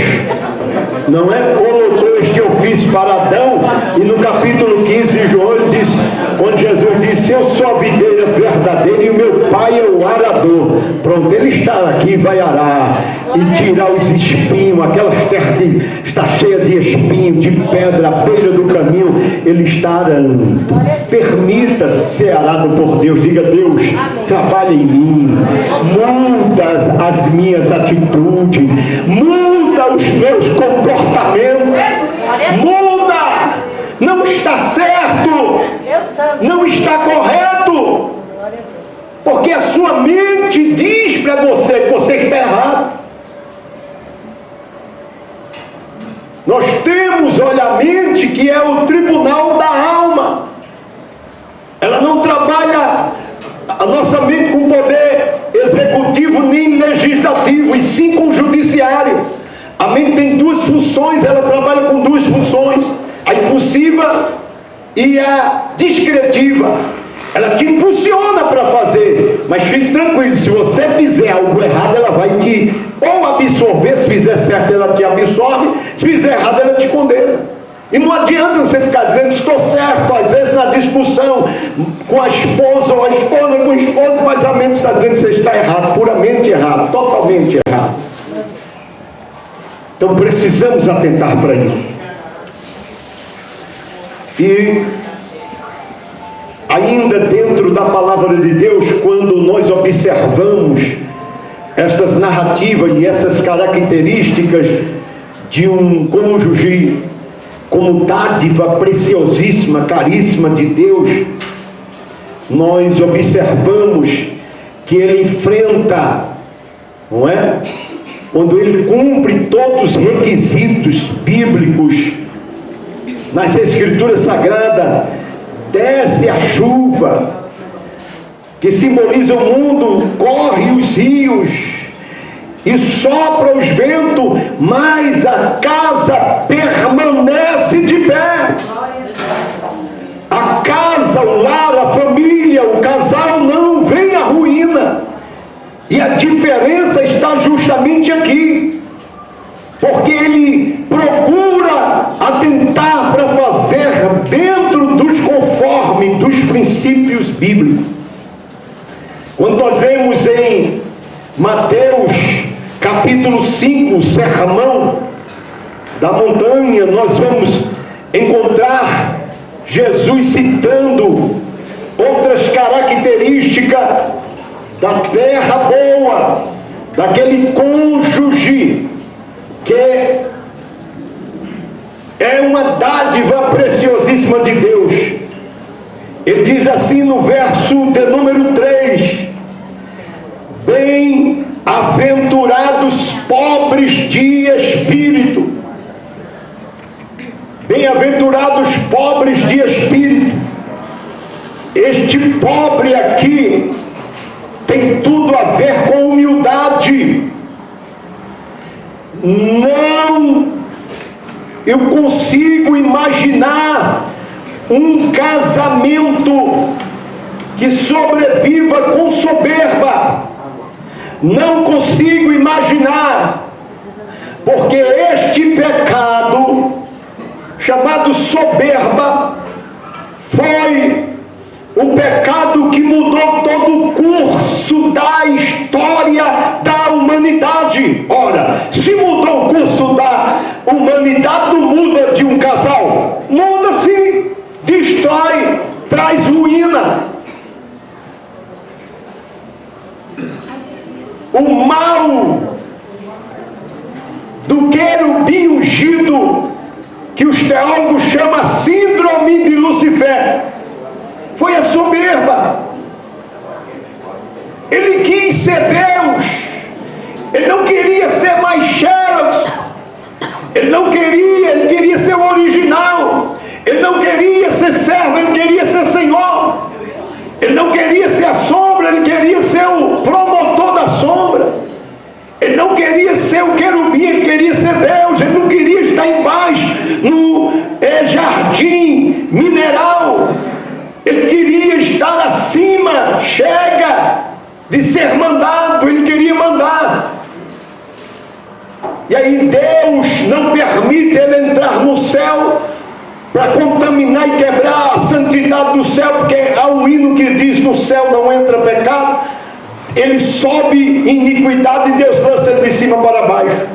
não é? Colocou este ofício para Adão, e no capítulo 15 de João ele diz, quando Jesus disse: eu sou a videira verdadeira e o meu pai é o arador. Pronto, ele está aqui, vai arar e tirar os espinhos, aquelas terras que está cheia de espinho, de pedra, à beira do caminho, ele está arando. Permita ser arado por Deus. Diga: Deus, trabalha em mim, muda as minhas atitudes, muda os meus comportamentos, muda, não está certo, não está correto, porque a sua mente diz para você que você está errado. Nós temos, olha, a mente, que é o tribunal da alma. Ela não trabalha a nossa mente com poder executivo nem legislativo, e sim com o judiciário. A mente tem duas funções, ela trabalha com duas funções: a impulsiva e a discretiva. Ela te impulsiona para fazer, mas fique tranquilo, se você fizer algo errado, ela vai te ou absorver. Se fizer certo, ela te absorve; se fizer errado, ela te condena. E não adianta você ficar dizendo estou certo, às vezes na discussão com a esposa, ou a esposa com o esposo, mas a mente está dizendo que você está errado, puramente errado, totalmente errado. Então precisamos atentar para isso. E ainda dentro da palavra de Deus, quando nós observamos essas narrativas e essas características de um cônjuge como dádiva preciosíssima, caríssima de Deus, nós observamos que ele enfrenta, não é? Quando ele cumpre todos os requisitos bíblicos nas Escrituras Sagradas, desce a chuva, que simboliza o mundo, corre os rios e sopra os ventos, mas a casa permanece de pé. A casa, o lar, a família, o casal não vem à ruína. E a diferença está justamente aqui, porque ele procura atentar para fazer dentro dos conformes dos princípios bíblicos. Quando nós vemos em Mateus capítulo 5, o sermão da montanha, nós vamos encontrar Jesus citando outras características da terra boa, daquele cônjuge que é uma dádiva preciosíssima de Deus. Ele diz assim no verso de número 3: bem-aventurados pobres de espírito. Bem-aventurados pobres de espírito. Este pobre aqui tem tudo a ver com humildade. Não, eu consigo imaginar um casamento que sobreviva com soberba. Não consigo imaginar, porque este pecado chamado soberba foi o pecado que mudou todo o curso da história da humanidade. Ora, se mudou o curso da humanidade, não muda de um casal. Muda sim, destrói, traz ruína. O mal do querubim ungido, que os teólogos chamam síndrome de Lucifer, foi a soberba. Ele quis ser Deus. Ele não queria ser mais Xerox. Ele queria ser o original. Ele não queria ser servo, ele queria ser Senhor. Ele não queria ser a sombra, ele queria ser o promotor da sombra. Ele não queria ser o querubim, ele queria ser Deus. Ele não queria estar embaixo no jardim mineral. Ele queria estar acima. Chega de ser mandado, ele queria mandar. E aí Deus não permite ele entrar no céu para contaminar e quebrar a santidade do céu, porque há um hino que diz: no céu não entra pecado. Ele sobe em iniquidade e Deus lança ele de cima para baixo.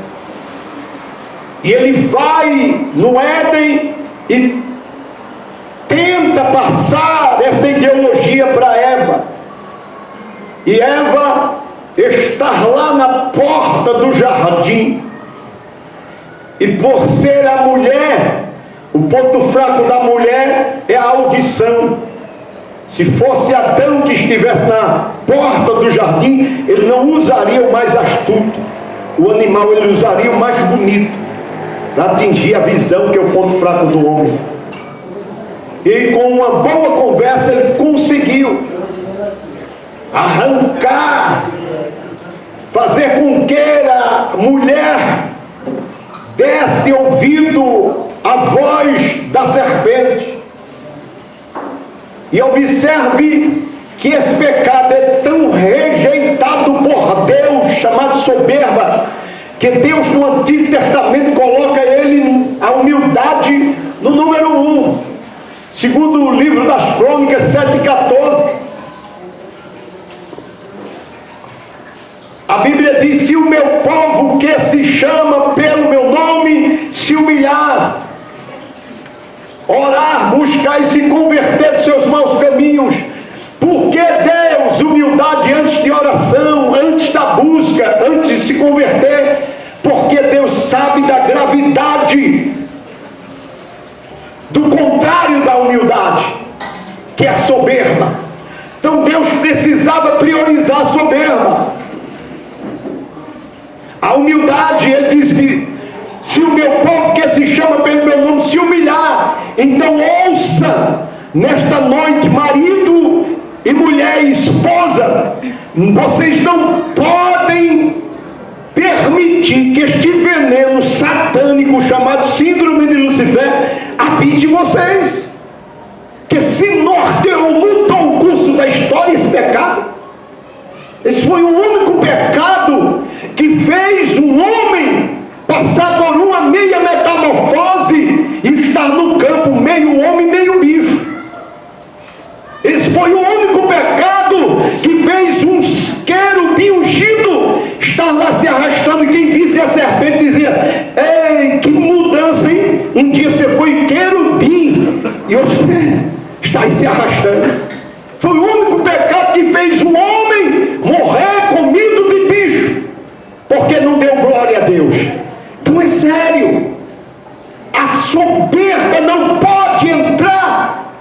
E ele vai no Éden e tenta passar essa ideologia para Eva. E Eva está lá na porta do jardim. E por ser a mulher, o ponto fraco da mulher é a audição. Se fosse Adão que estivesse na porta do jardim, ele não usaria o mais astuto. O animal ele usaria o mais bonito, para atingir a visão, que é o ponto fraco do homem. E com uma boa conversa ele conseguiu arrancar, fazer com que a mulher desse ouvido à voz da serpente. E observe que esse pecado é tão rejeitado por Deus, chamado soberba, que Deus no Antigo Testamento coloca ele, a humildade, no número 1. Segundo o livro das Crônicas 7,14, a Bíblia diz: se o meu povo, que se chama pelo meu nome, se humilhar, orar, buscar e se converter dos seus maus caminhos. Por que Deus, humildade antes de oração, antes da busca, antes de se converter? Porque Deus sabe da gravidade do contrário da humildade, que é a soberba. Então Deus precisava priorizar a soberba. A humildade, ele diz: se o meu povo, que se chama pelo meu nome, se humilhar, então ouça nesta noite, marido e mulher e esposa, vocês não podem permitir que este veneno satânico chamado síndrome de Lucifer habite em vocês, que se norteou, mudou o curso da história esse pecado. Esse foi o único pecado que fez um homem passar por uma meia metamorfose e estar no campo meio homem, meio bicho. Esse foi o único pecado que fez um querubim ungido estar lá se arrastando, e quem visse a serpente dizia: ei, que mudança, hein? Um dia você foi querubim e hoje você está aí se arrastando. Foi o único pecado que fez um homem morrer comido de bicho, porque não deu glória a Deus. Então é sério, a soberba não pode entrar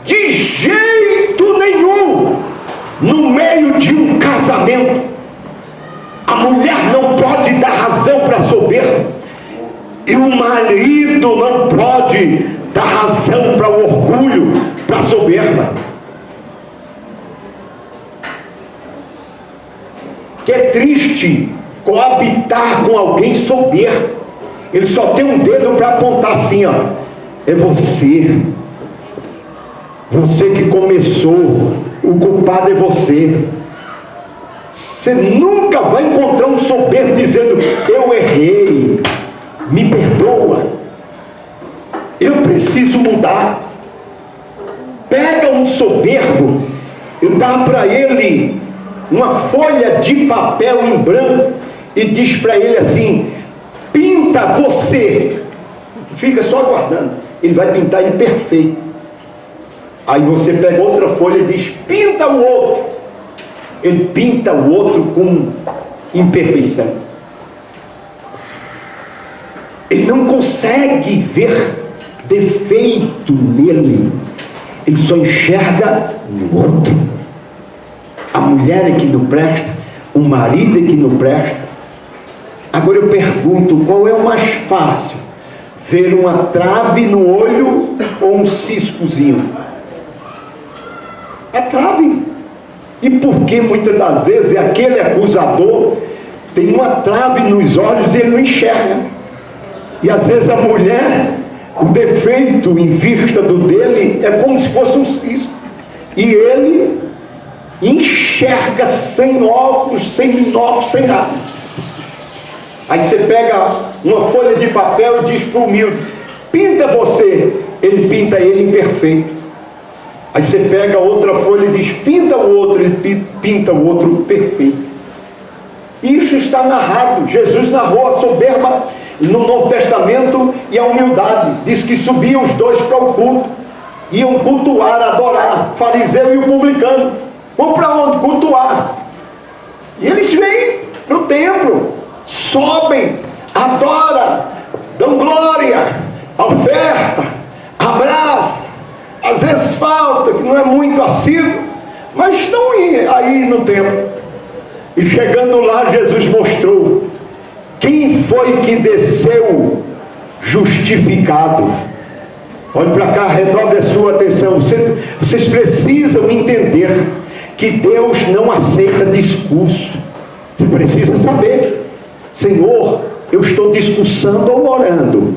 de jeito nenhum, no meio de um casamento, a mulher não pode dar razão para a soberba, e o marido não pode dar razão para o orgulho, para a soberba. Que é triste coabitar com alguém soberbo. Ele só tem um dedo para apontar assim, ó. É você. Você que começou. O culpado é você. Você nunca vai encontrar um soberbo dizendo: eu errei, me perdoa, eu preciso mudar. Pega um soberbo e dá para ele uma folha de papel em branco e diz para ele assim: pinta você. Fica só aguardando, ele vai pintar ele perfeito. Aí você pega outra folha e diz: pinta o outro. Ele pinta o outro com imperfeição. Ele não consegue ver defeito nele, ele só enxerga no outro. A mulher é que não presta, o marido é que não presta. Agora eu pergunto: qual é o mais fácil? Ver uma trave no olho ou um ciscozinho? A trave. E por que muitas das vezes aquele acusador tem uma trave nos olhos e ele não enxerga? E às vezes a mulher, o defeito em vista do dele é como se fosse um cisco, e ele enxerga sem óculos, sem binóculos, sem nada. Aí você pega uma folha de papel e diz para o humilde: pinta você. Ele pinta ele imperfeito. Aí você pega outra folha e diz: pinta o outro. Ele pinta o outro perfeito. Isso está narrado. Jesus narrou a soberba no Novo Testamento e a humildade. Diz que subiam os dois para o culto, iam cultuar, adorar, fariseu e o publicano. Vão para onde? Cultuar. E eles vêm para o templo, sobem, adoram, dão glória, oferta, abraço. Às vezes falta, que não é muito assíduo, mas estão aí no templo. E chegando lá, Jesus mostrou quem foi que desceu justificado. Olhe para cá, redobre a sua atenção. Vocês precisam entender que Deus não aceita discurso. Você precisa saber: Senhor, eu estou discursando ou orando?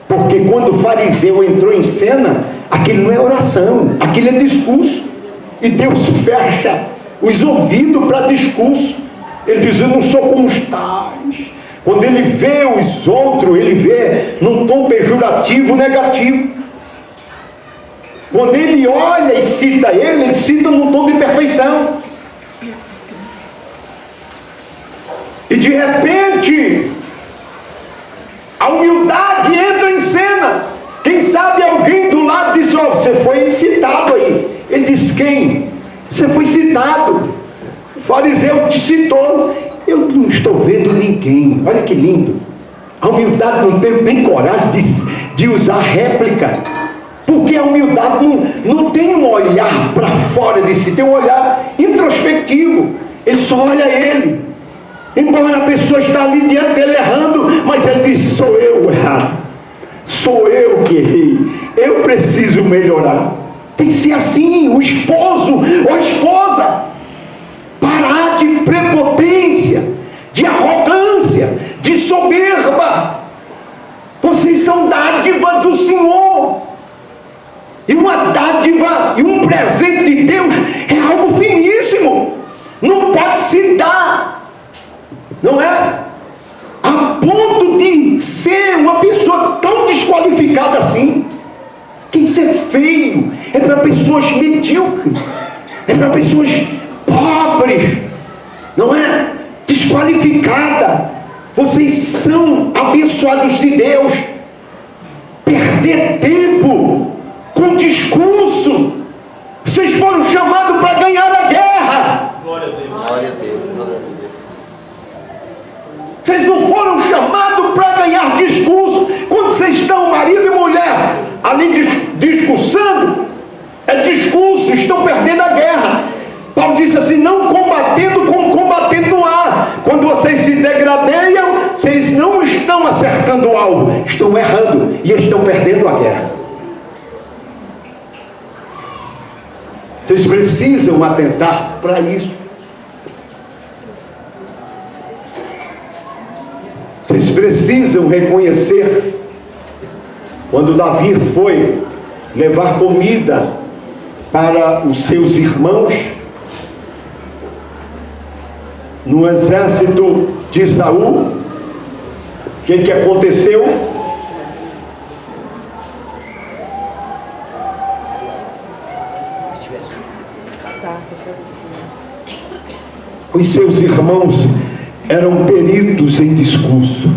Porque quando o fariseu entrou em cena, aquilo não é oração, aquilo é discurso. E Deus fecha os ouvidos para discurso. Ele diz: eu não sou como os tais. Quando ele vê os outros, ele vê num tom pejorativo, negativo. Quando ele olha e cita ele cita num tom de perfeição. E de repente, a humildade entra em cena. Quem sabe alguém do lado diz: ó, você foi citado aí. Ele diz: quem? Você foi citado. O fariseu te citou. Eu não estou vendo ninguém. Olha que lindo. A humildade não tem nem coragem de usar réplica. Porque a humildade não tem um olhar para fora de si, tem um olhar introspectivo. Ele só olha ele. Embora a pessoa está ali diante dele errando, mas ele diz: sou eu errado, sou eu que errei, eu preciso melhorar. Tem que ser assim. O esposo ou a esposa parar de prepotência, de arrogância, de soberba. Vocês são dádiva do Senhor, e uma dádiva e um presente de Deus é algo finíssimo, não pode se dar, não é? A ponto de ser uma pessoa tão desqualificada assim. Que ser feio é para pessoas medíocres, é para pessoas pobres, não é? Desqualificada. Vocês são abençoados de Deus. Perder tempo com discurso. Vocês foram chamados para ganhar a guerra. Glória a Deus. Glória a Deus. Vocês não foram chamados para ganhar discurso. Quando vocês estão, marido e mulher, ali discursando, é discurso. acertando o alvo, estão errando e estão perdendo a guerra. Vocês precisam atentar para isso. Vocês precisam reconhecer, quando Davi foi levar comida para os seus irmãos no exército de Saul, o que aconteceu? Os seus irmãos eram peritos em discurso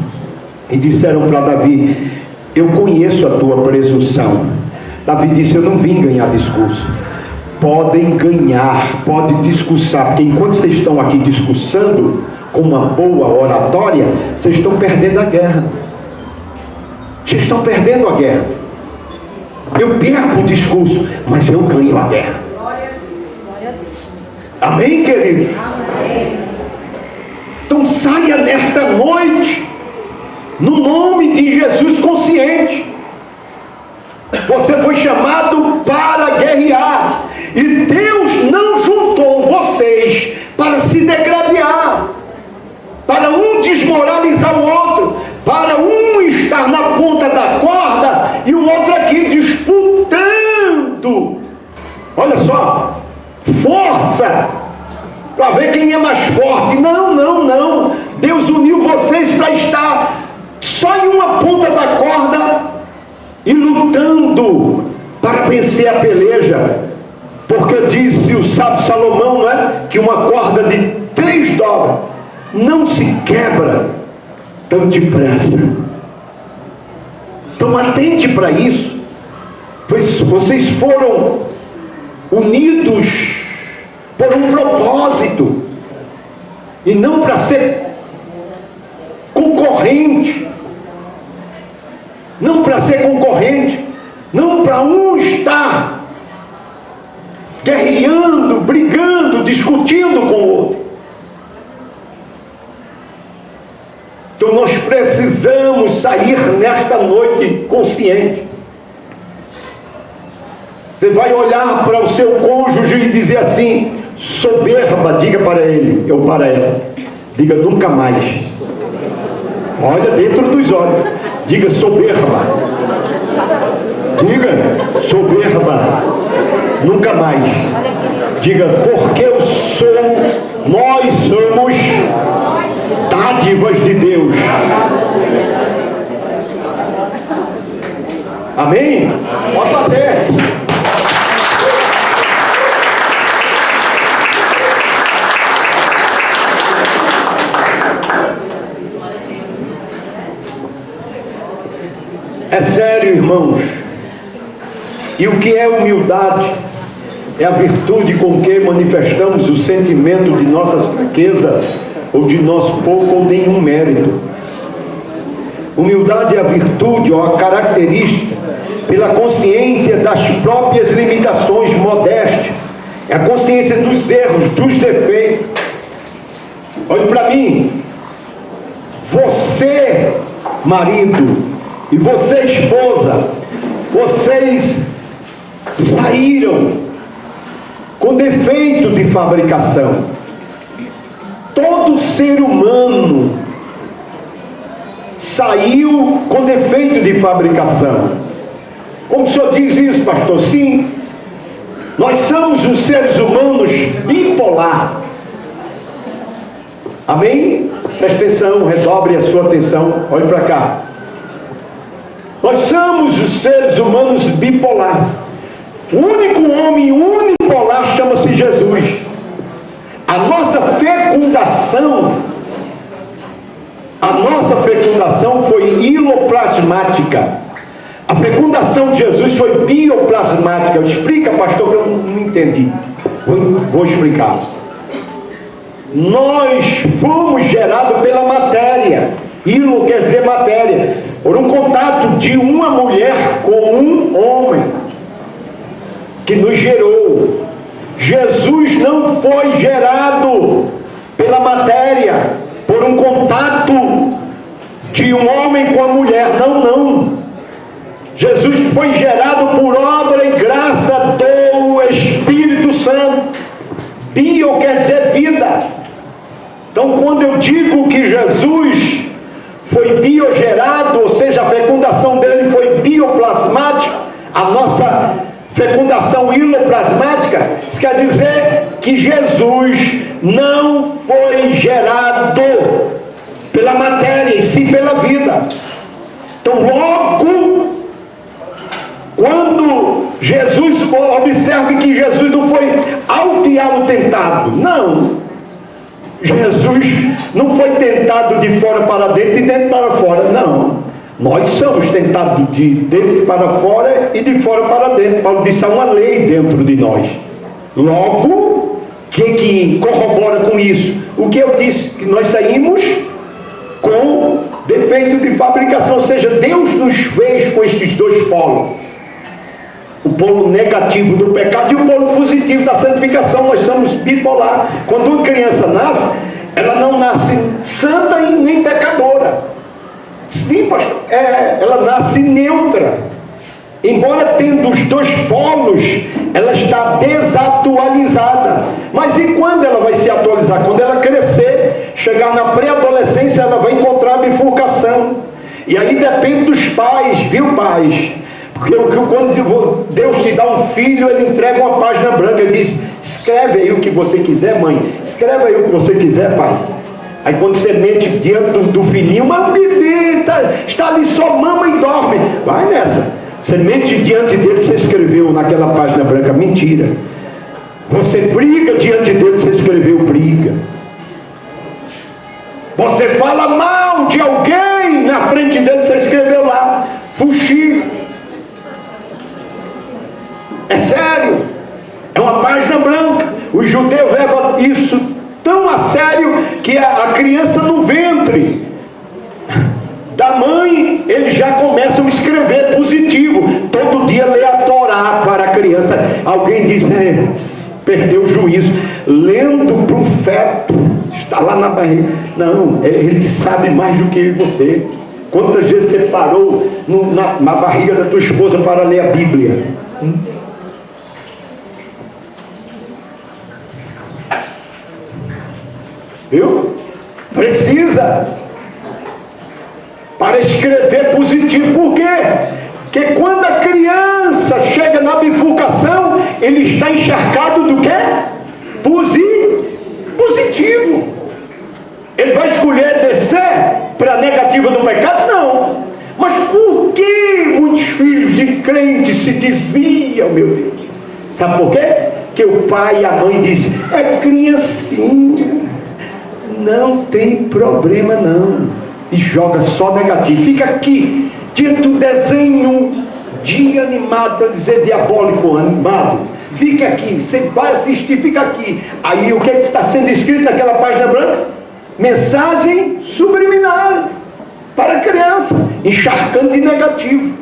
e disseram para Davi: eu conheço a tua presunção. Davi disse: eu não vim ganhar discurso. Podem ganhar, pode discursar, porque enquanto vocês estão aqui discursando com uma boa oratória, vocês estão perdendo a guerra. Vocês estão perdendo a guerra. Eu perco o discurso, mas eu ganho a guerra. Amém, queridos? Então saia nesta noite, no nome de Jesus, consciente. Você foi chamado para guerrear, e Deus não juntou vocês para se degradar, para um desmoralizar o outro, para um estar na ponta da corda e o outro aqui disputando. Olha só, força para ver quem é mais forte. Não, não, não. Deus uniu vocês para estar só em uma ponta da corda e lutando para vencer a peleja. Porque disse o sábio Salomão, não é? Que uma corda de 3 dobras não se quebra tão depressa. Então atente para isso. Vocês foram unidos por um propósito, e não para ser concorrente, não para ser concorrente, não para um estar guerreando, brigando, discutindo com o outro. Então nós precisamos sair nesta noite consciente. Você vai olhar para o seu cônjuge e dizer assim: soberba, diga para ele, ou para ela, diga nunca mais. Olha dentro dos olhos, diga soberba, diga soberba, nunca mais. Diga, porque nós somos dádivas de Deus. Amém? Pode bater. É sério, irmãos. E o que é humildade? É a virtude com que manifestamos o sentimento de nossa fraqueza ou de nosso pouco ou nenhum mérito. Humildade é a virtude ou a característica pela consciência das próprias limitações, modéstia. É a consciência dos erros, dos defeitos. Olhe para mim. Você, marido, e você, esposa, vocês saíram com defeito de fabricação. Todo ser humano saiu com defeito de fabricação. Como o senhor diz isso, pastor? Sim, nós somos os seres humanos bipolar. Amém? Preste atenção, redobre a sua atenção, olhe para cá. Nós somos os seres humanos bipolar. O único homem unipolar chama-se Jesus. A nossa fecundação foi iloplasmática. A fecundação de Jesus foi bioplasmática. Explica, pastor, que eu não entendi. Vou explicar. Nós fomos gerados pela matéria. Ilo quer dizer matéria. Por um contato de uma mulher com um homem que nos gerou. Jesus não foi gerado pela matéria, por um contato de um homem com a mulher. Não, não. Jesus foi gerado por obra e graça do Espírito Santo. Bio quer dizer vida. Então, quando eu digo que Jesus foi biogerado, ou seja, a fecundação dele foi bioplasmática, a nossa fecundação hiloplasmática, isso quer dizer que Jesus não foi gerado pela matéria, e sim pela vida. Então, logo, quando Jesus, observe que Jesus não foi auto e auto-tentado, não. Jesus não foi tentado de fora para dentro e de dentro para fora, não. Nós somos tentados de dentro para fora e de fora para dentro. Paulo disse, há uma lei dentro de nós. Logo, o que corrobora com isso? O que eu disse, que nós saímos com defeito de fabricação, ou seja, Deus nos fez com esses dois polos. O polo negativo do pecado e o polo positivo da santificação. Nós somos bipolar. Quando uma criança nasce, ela não nasce santa e nem pecadora. Sim, pastor, ela nasce neutra. Embora tendo os dois polos, ela está desatualizada. Mas e quando ela vai se atualizar? Quando ela crescer, chegar na pré-adolescência, ela vai encontrar a bifurcação. E aí depende dos pais, viu, pais? Porque quando Deus te dá um filho, Ele entrega uma página branca. Ele diz, escreve aí o que você quiser, mãe. Escreve aí o que você quiser, pai. Aí quando você mente diante do filhinho, mas o bebê está ali, só mama e dorme. Vai nessa. Você mente diante dele, você escreveu naquela página branca, mentira. Você briga diante dele, você escreveu briga. Você fala mal de alguém na frente dele, você escreveu lá, fuxico. É sério, é uma página branca. Os judeus levam isso tão a sério que a criança no ventre da mãe, eles já começam a escrever positivo. Todo dia lê a Torá para a criança. Alguém diz, perdeu o juízo, lendo para um feto, está lá na barriga. Não, ele sabe mais do que você. Quantas vezes você parou na barriga da tua esposa para ler a Bíblia? Viu? Precisa para escrever positivo. Por quê? Porque quando a criança chega na bifurcação, ele está encharcado do quê? Positivo. Ele vai escolher descer para a negativa do pecado? Não. Mas por que muitos filhos de crentes se desviam, meu Deus? Sabe por quê? Que o pai e a mãe dizem, é criancinha, não tem problema não, e joga só negativo. Fica aqui diante do desenho de animado, para dizer diabólico, animado. Fica aqui, você vai assistir, fica aqui. Aí o que está sendo escrito naquela página branca? Mensagem subliminar para a criança, encharcando de negativo.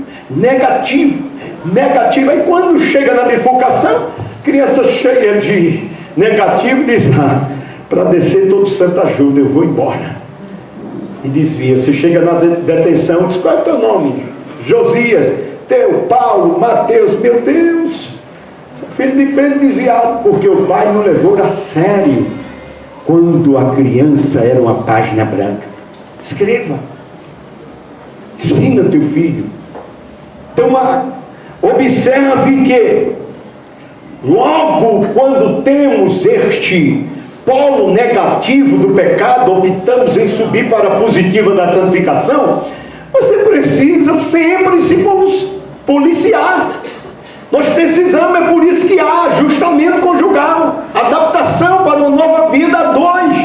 Aí quando chega na bifurcação, criança cheia de negativo diz, para descer todo santo ajuda, eu vou embora. E desvia. Você chega na detenção, diz, qual é o teu nome? Josias, teu, Paulo, Mateus. Meu Deus, filho de crente desviado, porque o pai não levou a sério quando a criança era uma página branca. Escreva, ensina teu filho. Então observe que logo quando temos este polo negativo do pecado, optamos em subir para a positiva da santificação, você precisa sempre se policiar. Nós precisamos, é por isso que há ajustamento conjugal, adaptação para uma nova vida a dois.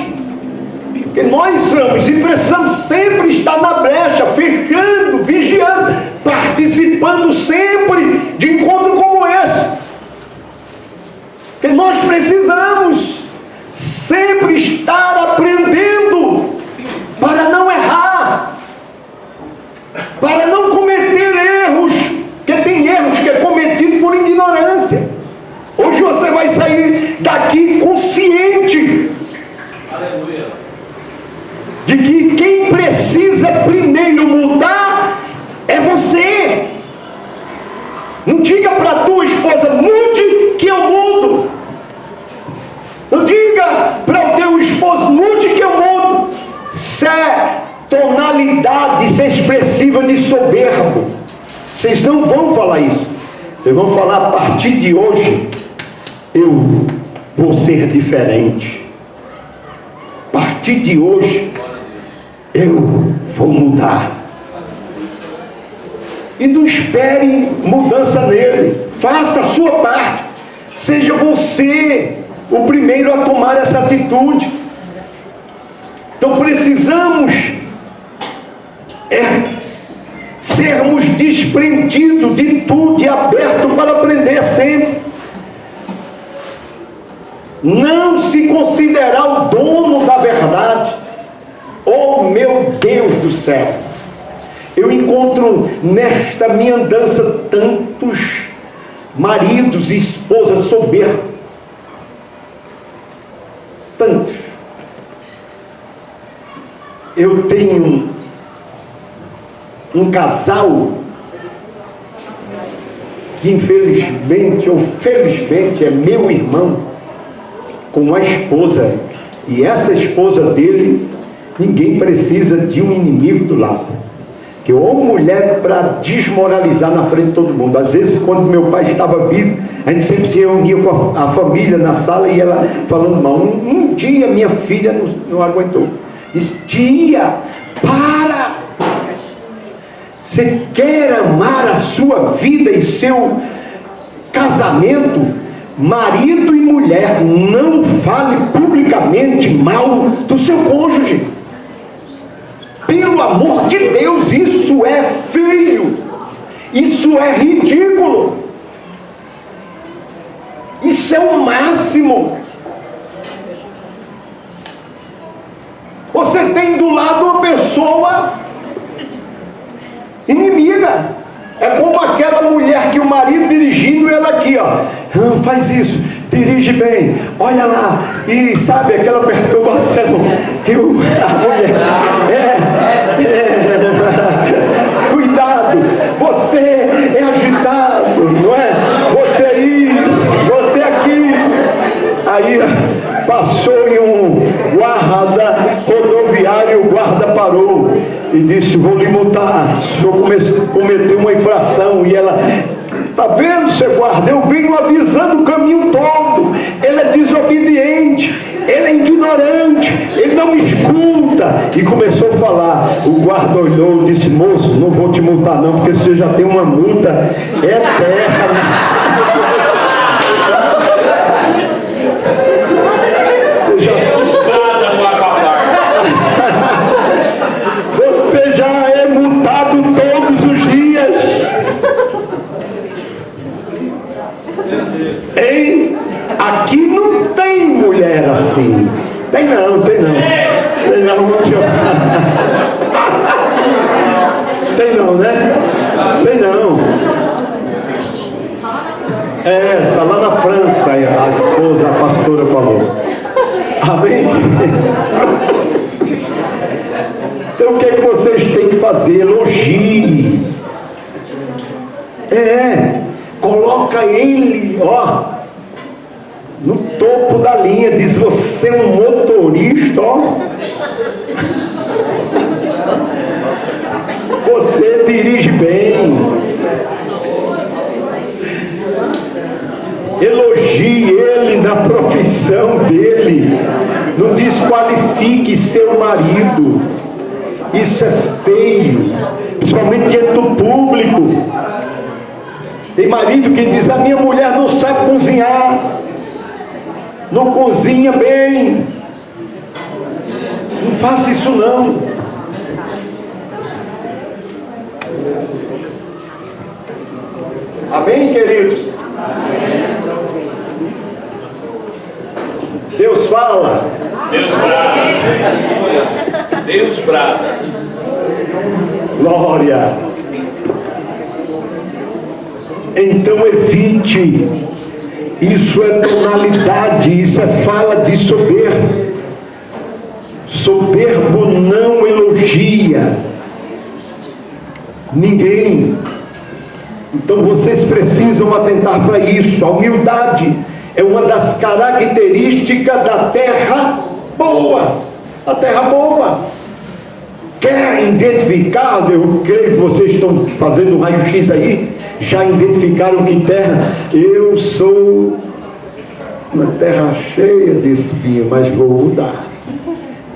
Porque nós somos e precisamos sempre estar na brecha, fechando, vigiando, participando sempre de encontro como esse. Porque nós precisamos sempre estar aprendendo para não errar, para não cometer erros, porque tem erros que é cometido por ignorância. Hoje você vai sair daqui consciente de que quem precisa primeiro ele soberbo. Vocês não vão falar isso. Vocês vão falar: a partir de hoje eu vou ser diferente. A partir de hoje eu vou mudar. E não espere mudança nele. Faça a sua parte. Seja você o primeiro a tomar essa atitude. Então precisamos sermos desprendidos de tudo e abertos para aprender sempre. Não se considerar o dono da verdade. Oh meu Deus do céu! Eu encontro nesta minha andança tantos maridos e esposas soberbos. Tantos. Eu tenho um casal que infelizmente ou felizmente é meu irmão, com uma esposa, e essa esposa dele, ninguém precisa de um inimigo do lado, que ou mulher para desmoralizar na frente de todo mundo. Às vezes, quando meu pai estava vivo, a gente sempre se reunia com a família na sala e ela falando mal. Um dia minha filha não aguentou, disse: tia, para! Você quer amar a sua vida e seu casamento? Marido e mulher, não fale publicamente mal do seu cônjuge. Pelo amor de Deus, isso é feio, isso é ridículo, isso é o máximo. Você tem do lado uma pessoa inimiga. É como aquela mulher que o marido dirigindo, ela aqui, ó, faz isso, dirige bem, olha lá, e sabe aquela perturbação, a mulher, cuidado, você é agitado, não é? Você é isso, você é aquilo. Aí passou em um guarda rodoviário, o guarda parou e disse: vou lhe multar, o senhor cometeu uma infração. E ela: está vendo, seu guarda, eu venho avisando o caminho todo. Ele é desobediente, ele é ignorante, ele não escuta. E começou a falar. O guarda olhou e disse: moço, não vou te multar não, porque você já tem uma multa eterna. Você já é multado todos os dias. Hein? Aqui não tem mulher assim. Tem não. Tem não, né? Tem não. Está lá na França, a esposa, a pastora falou. Amém? Então o que é que vocês têm que fazer? Elogie. Coloca ele, ó, no topo da linha. Diz: você é um motorista, ó. Você dirige bem. Elogie ele na profissão dele. Não desqualifique seu marido. Isso é feio, principalmente diante do público. Tem marido que diz: a minha mulher não sabe cozinhar, não cozinha bem. Não faça isso não. Amém, queridos? Deus fala. Deus brada. Deus brada. Glória. Então evite. Isso é tonalidade, isso é fala de soberbo. Soberbo não elogia ninguém. Então vocês precisam atentar para isso. A humildade é uma das características da terra boa. A terra boa. quer identificar, eu creio que vocês estão fazendo um raio-x aí, já identificaram que terra? Eu sou uma terra cheia de espinho, mas vou mudar.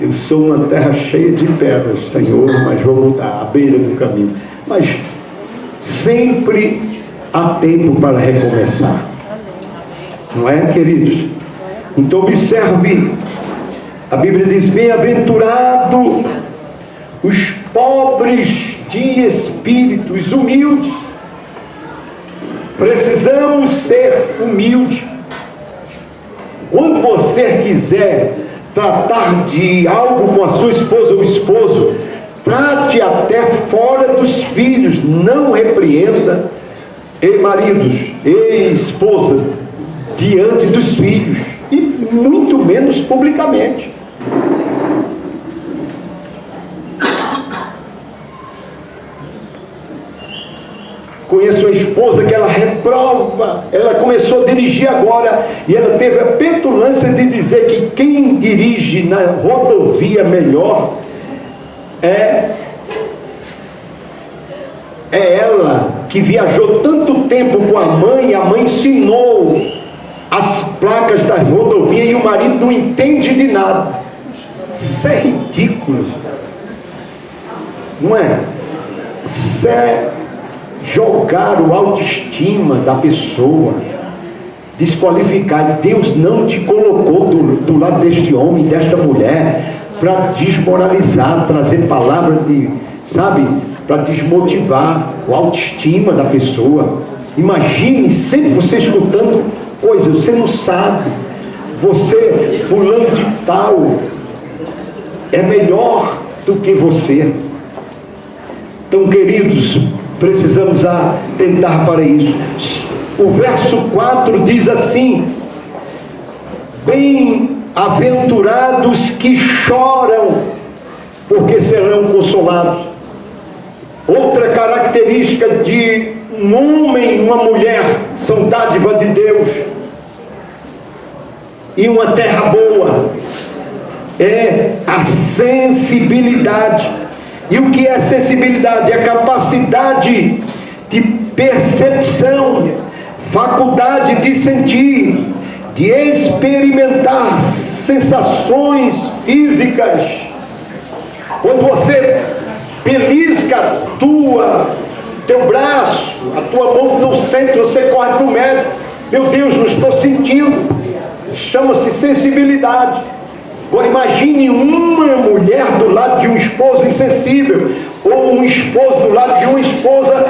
Eu sou uma terra cheia de pedras, Senhor, mas vou mudar, à beira do caminho. Mas sempre há tempo para recomeçar. Não é, queridos? Então observe, a Bíblia diz: bem-aventurado os pobres de espírito, os humildes. Precisamos ser humildes. Quando você quiser tratar de algo com a sua esposa ou esposo, trate até fora dos filhos, não repreenda, e maridos, e esposa, diante dos filhos, e muito menos publicamente. Conheço uma esposa que ela reprova, ela começou a dirigir agora, e ela teve a petulância de dizer que quem dirige na rodovia melhor é ela, que viajou tanto tempo com a mãe ensinou as placas da rodovia e o marido não entende de nada. Isso é ridículo, não é? Isso é jogar o autoestima da pessoa, desqualificar. Deus não te colocou do lado deste homem, desta mulher, para desmoralizar, trazer palavras de, sabe, para desmotivar o autoestima da pessoa. Imagine sempre você escutando coisas, você não sabe, você, fulano de tal, é melhor do que você. Então, queridos, precisamos atentar para isso. O verso 4 diz assim: bem-aventurados que choram, porque serão consolados. Outra característica de um homem e uma mulher são dádiva de Deus, e uma terra boa é a sensibilidade. E o que é sensibilidade? É a capacidade de percepção, faculdade de sentir, de experimentar sensações físicas. Quando você belisca teu braço, a tua mão não sente, você corre para o médico: meu Deus, não estou sentindo. Chama-se sensibilidade. Agora imagine uma mulher do lado de um esposo insensível, ou um esposo do lado de uma esposa,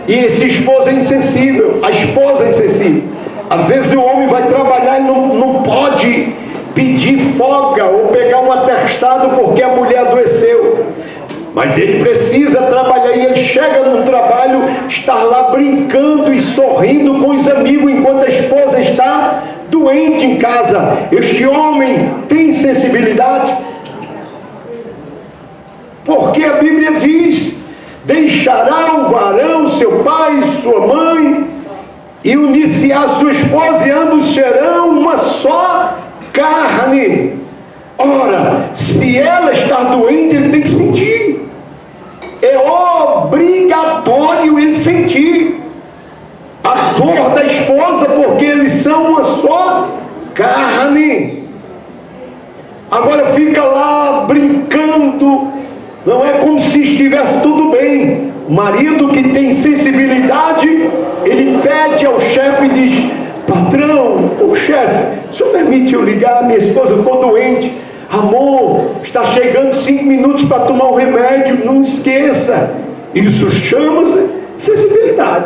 e esse esposo é insensível, a esposa é insensível. Às vezes o homem vai trabalhar e não pode pedir folga ou pegar um atestado porque a mulher adoeceu, mas ele precisa trabalhar, e ele chega no trabalho, está lá brincando e sorrindo com os amigos enquanto a esposa está doente em casa. Este homem tem sensibilidade? Porque a Bíblia diz: deixará o varão seu pai e sua mãe, e unir-se-á sua esposa, e ambos serão uma só carne. Ora, se ela está doente, ele tem que sentir. É obrigatório ele sentir a dor da esposa, porque eles são uma só carne. Agora fica lá brincando, não é como se estivesse tudo bem. O marido que tem sensibilidade, ele pede ao chefe e diz: patrão, ô chefe, o senhor permite eu ligar? Minha esposa ficou doente. Amor, está chegando 5 minutos para tomar o remédio, não esqueça. Isso chama-se sensibilidade.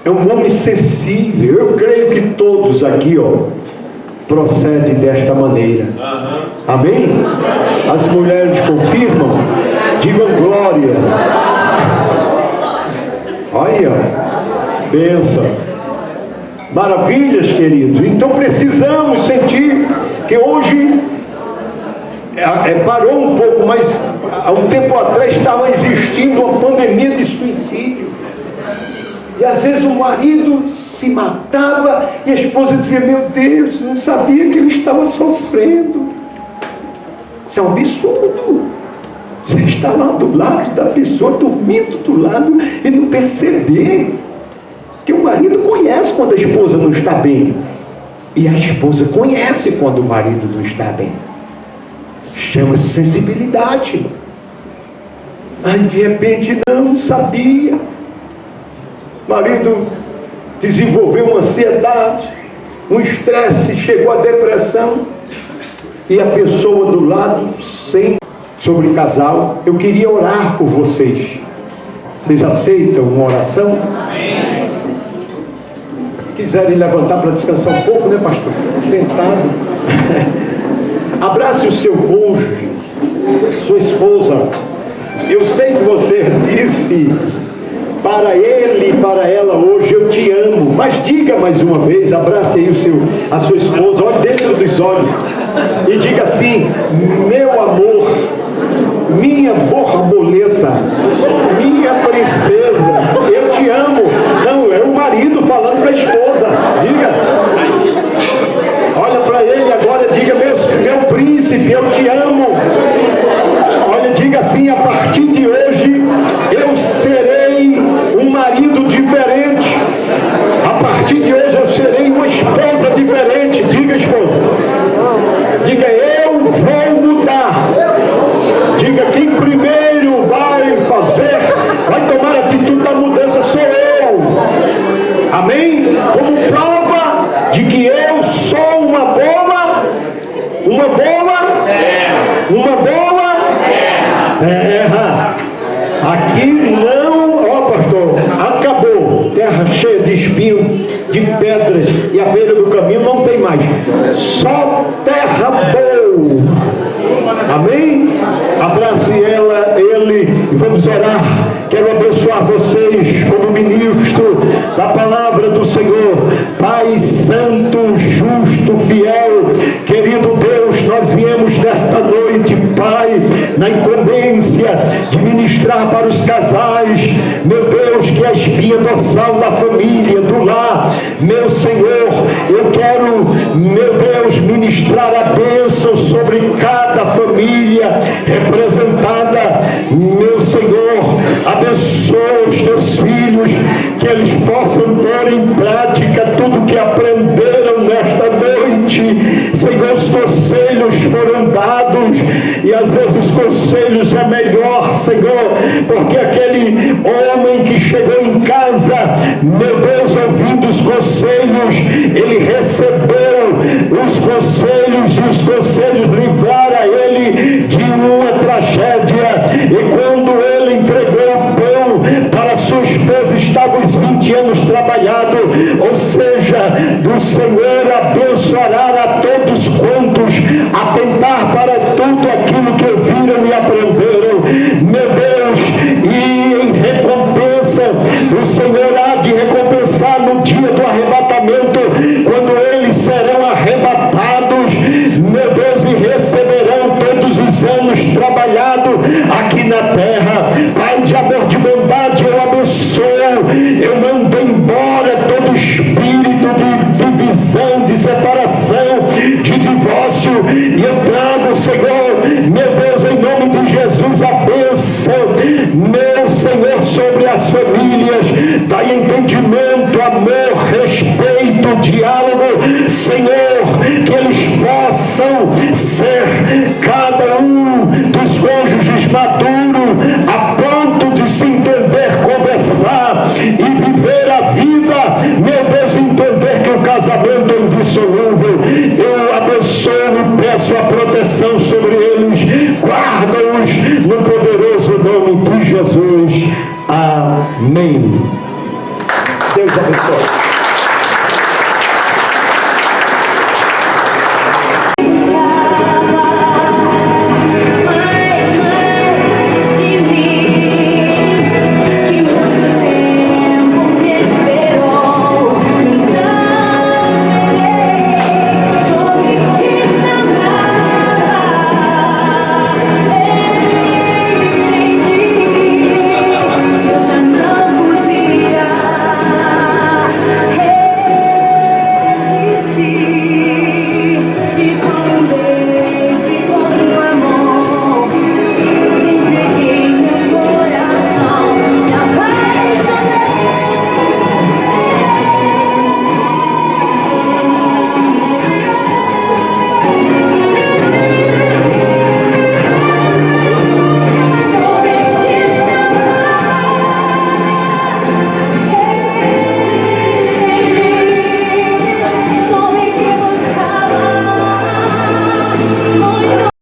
É um homem sensível. Eu creio que todos aqui, procedem desta maneira. Amém? As mulheres confirmam? Digam glória. Olha, bênção. Maravilhas, queridos. Então precisamos sentir que hoje parou um pouco, mas há um tempo atrás estava existindo uma pandemia de suicídio. E às vezes o marido se matava e a esposa dizia: meu Deus, não sabia que ele estava sofrendo. Isso é um absurdo. Você está lá do lado da pessoa, dormindo do lado e não perceber. Que o marido conhece quando a esposa não está bem. E a esposa conhece quando o marido não está bem. Chama-se sensibilidade. Aí de repente não sabia. O marido desenvolveu uma ansiedade, um estresse, chegou à depressão. E a pessoa do lado, sem sobre casal, eu queria orar por vocês. Vocês aceitam uma oração? Amém. Quiserem levantar para descansar um pouco, né, pastor? Sentado. Abrace o seu cônjuge, sua esposa. Eu sei que você disse para ele e para ela hoje, eu te amo. Mas diga mais uma vez, abrace aí a sua esposa, olhe dentro dos olhos e diga assim: meu amor, minha borboleta, minha princesa, eu te amo. Não, é o marido falando para a esposa. Diga, olha para ele agora, diga: meu príncipe, eu te amo. Olha, diga assim: a partir de hoje eu serei um marido diferente. A partir de hoje eu serei uma esposa diferente. Diga, esposa, diga: eu vou mudar. Diga: quem primeiro vai tomar a atitude da mudança sou eu. Amém? Como prova de que eu sou uma boa terra. Aqui não, ó pastor, acabou. Terra cheia de espinho, de pedras, e à beira do caminho não tem mais. Só terra boa. Amém? Abrace ela, ele, e vamos orar. Quero abençoar vocês como ministro da palavra do Senhor. Pai santo, justo, fiel, querido Deus, nós viemos nesta noite, Pai, na incumbência de ministrar para os casais, meu Deus, que é a espinha dorsal da família, do lar. Meu Senhor, eu quero, meu Deus, ministrar a bênção sobre cada família representada. Meu Senhor, abençoa os teus filhos, que eles possam ter em prática tudo que aprenderam nesta noite. Senhor, os conselhos foram dados, e às vezes os conselhos é melhor, Senhor, porque aquele homem que chegou em casa, meu Deus, ouvindo os conselhos, ele recebeu os conselhos, e os conselhos livraram a ele de uma tragédia. E quando ele entregou o pão para sua esposa, estava os 20 anos trabalhado. Ou seja, do Senhor abençoará a todos quantos atentar para tudo aquilo que ouviram e aprenderam, meu Deus. E em recompensa, o Senhor há de recompensar no dia do arrebatamento, quando eles serão arrebatados, meu Deus, e receberão todos os anos trabalhado aqui na terra. Pai de amor, de bondade, eu abençoo, eu mando embora todo espírito de divisão, de separação, de divórcio, e eu trago, Senhor, meu Deus, em nome de Jesus, a bênção, meu Senhor, sobre as famílias. Dai entendimento, amor, respeito, diálogo, Senhor, que eles possam ser cada um dos cônjuges maduro, a ponto de se entender, conversar e viver a vida, meu Deus, entender que o casamento é indissolúvel. Eu abençoo e peço a proteção sobre eles, guarda-os no poderoso nome de Jesus. Amém. Deus abençoe.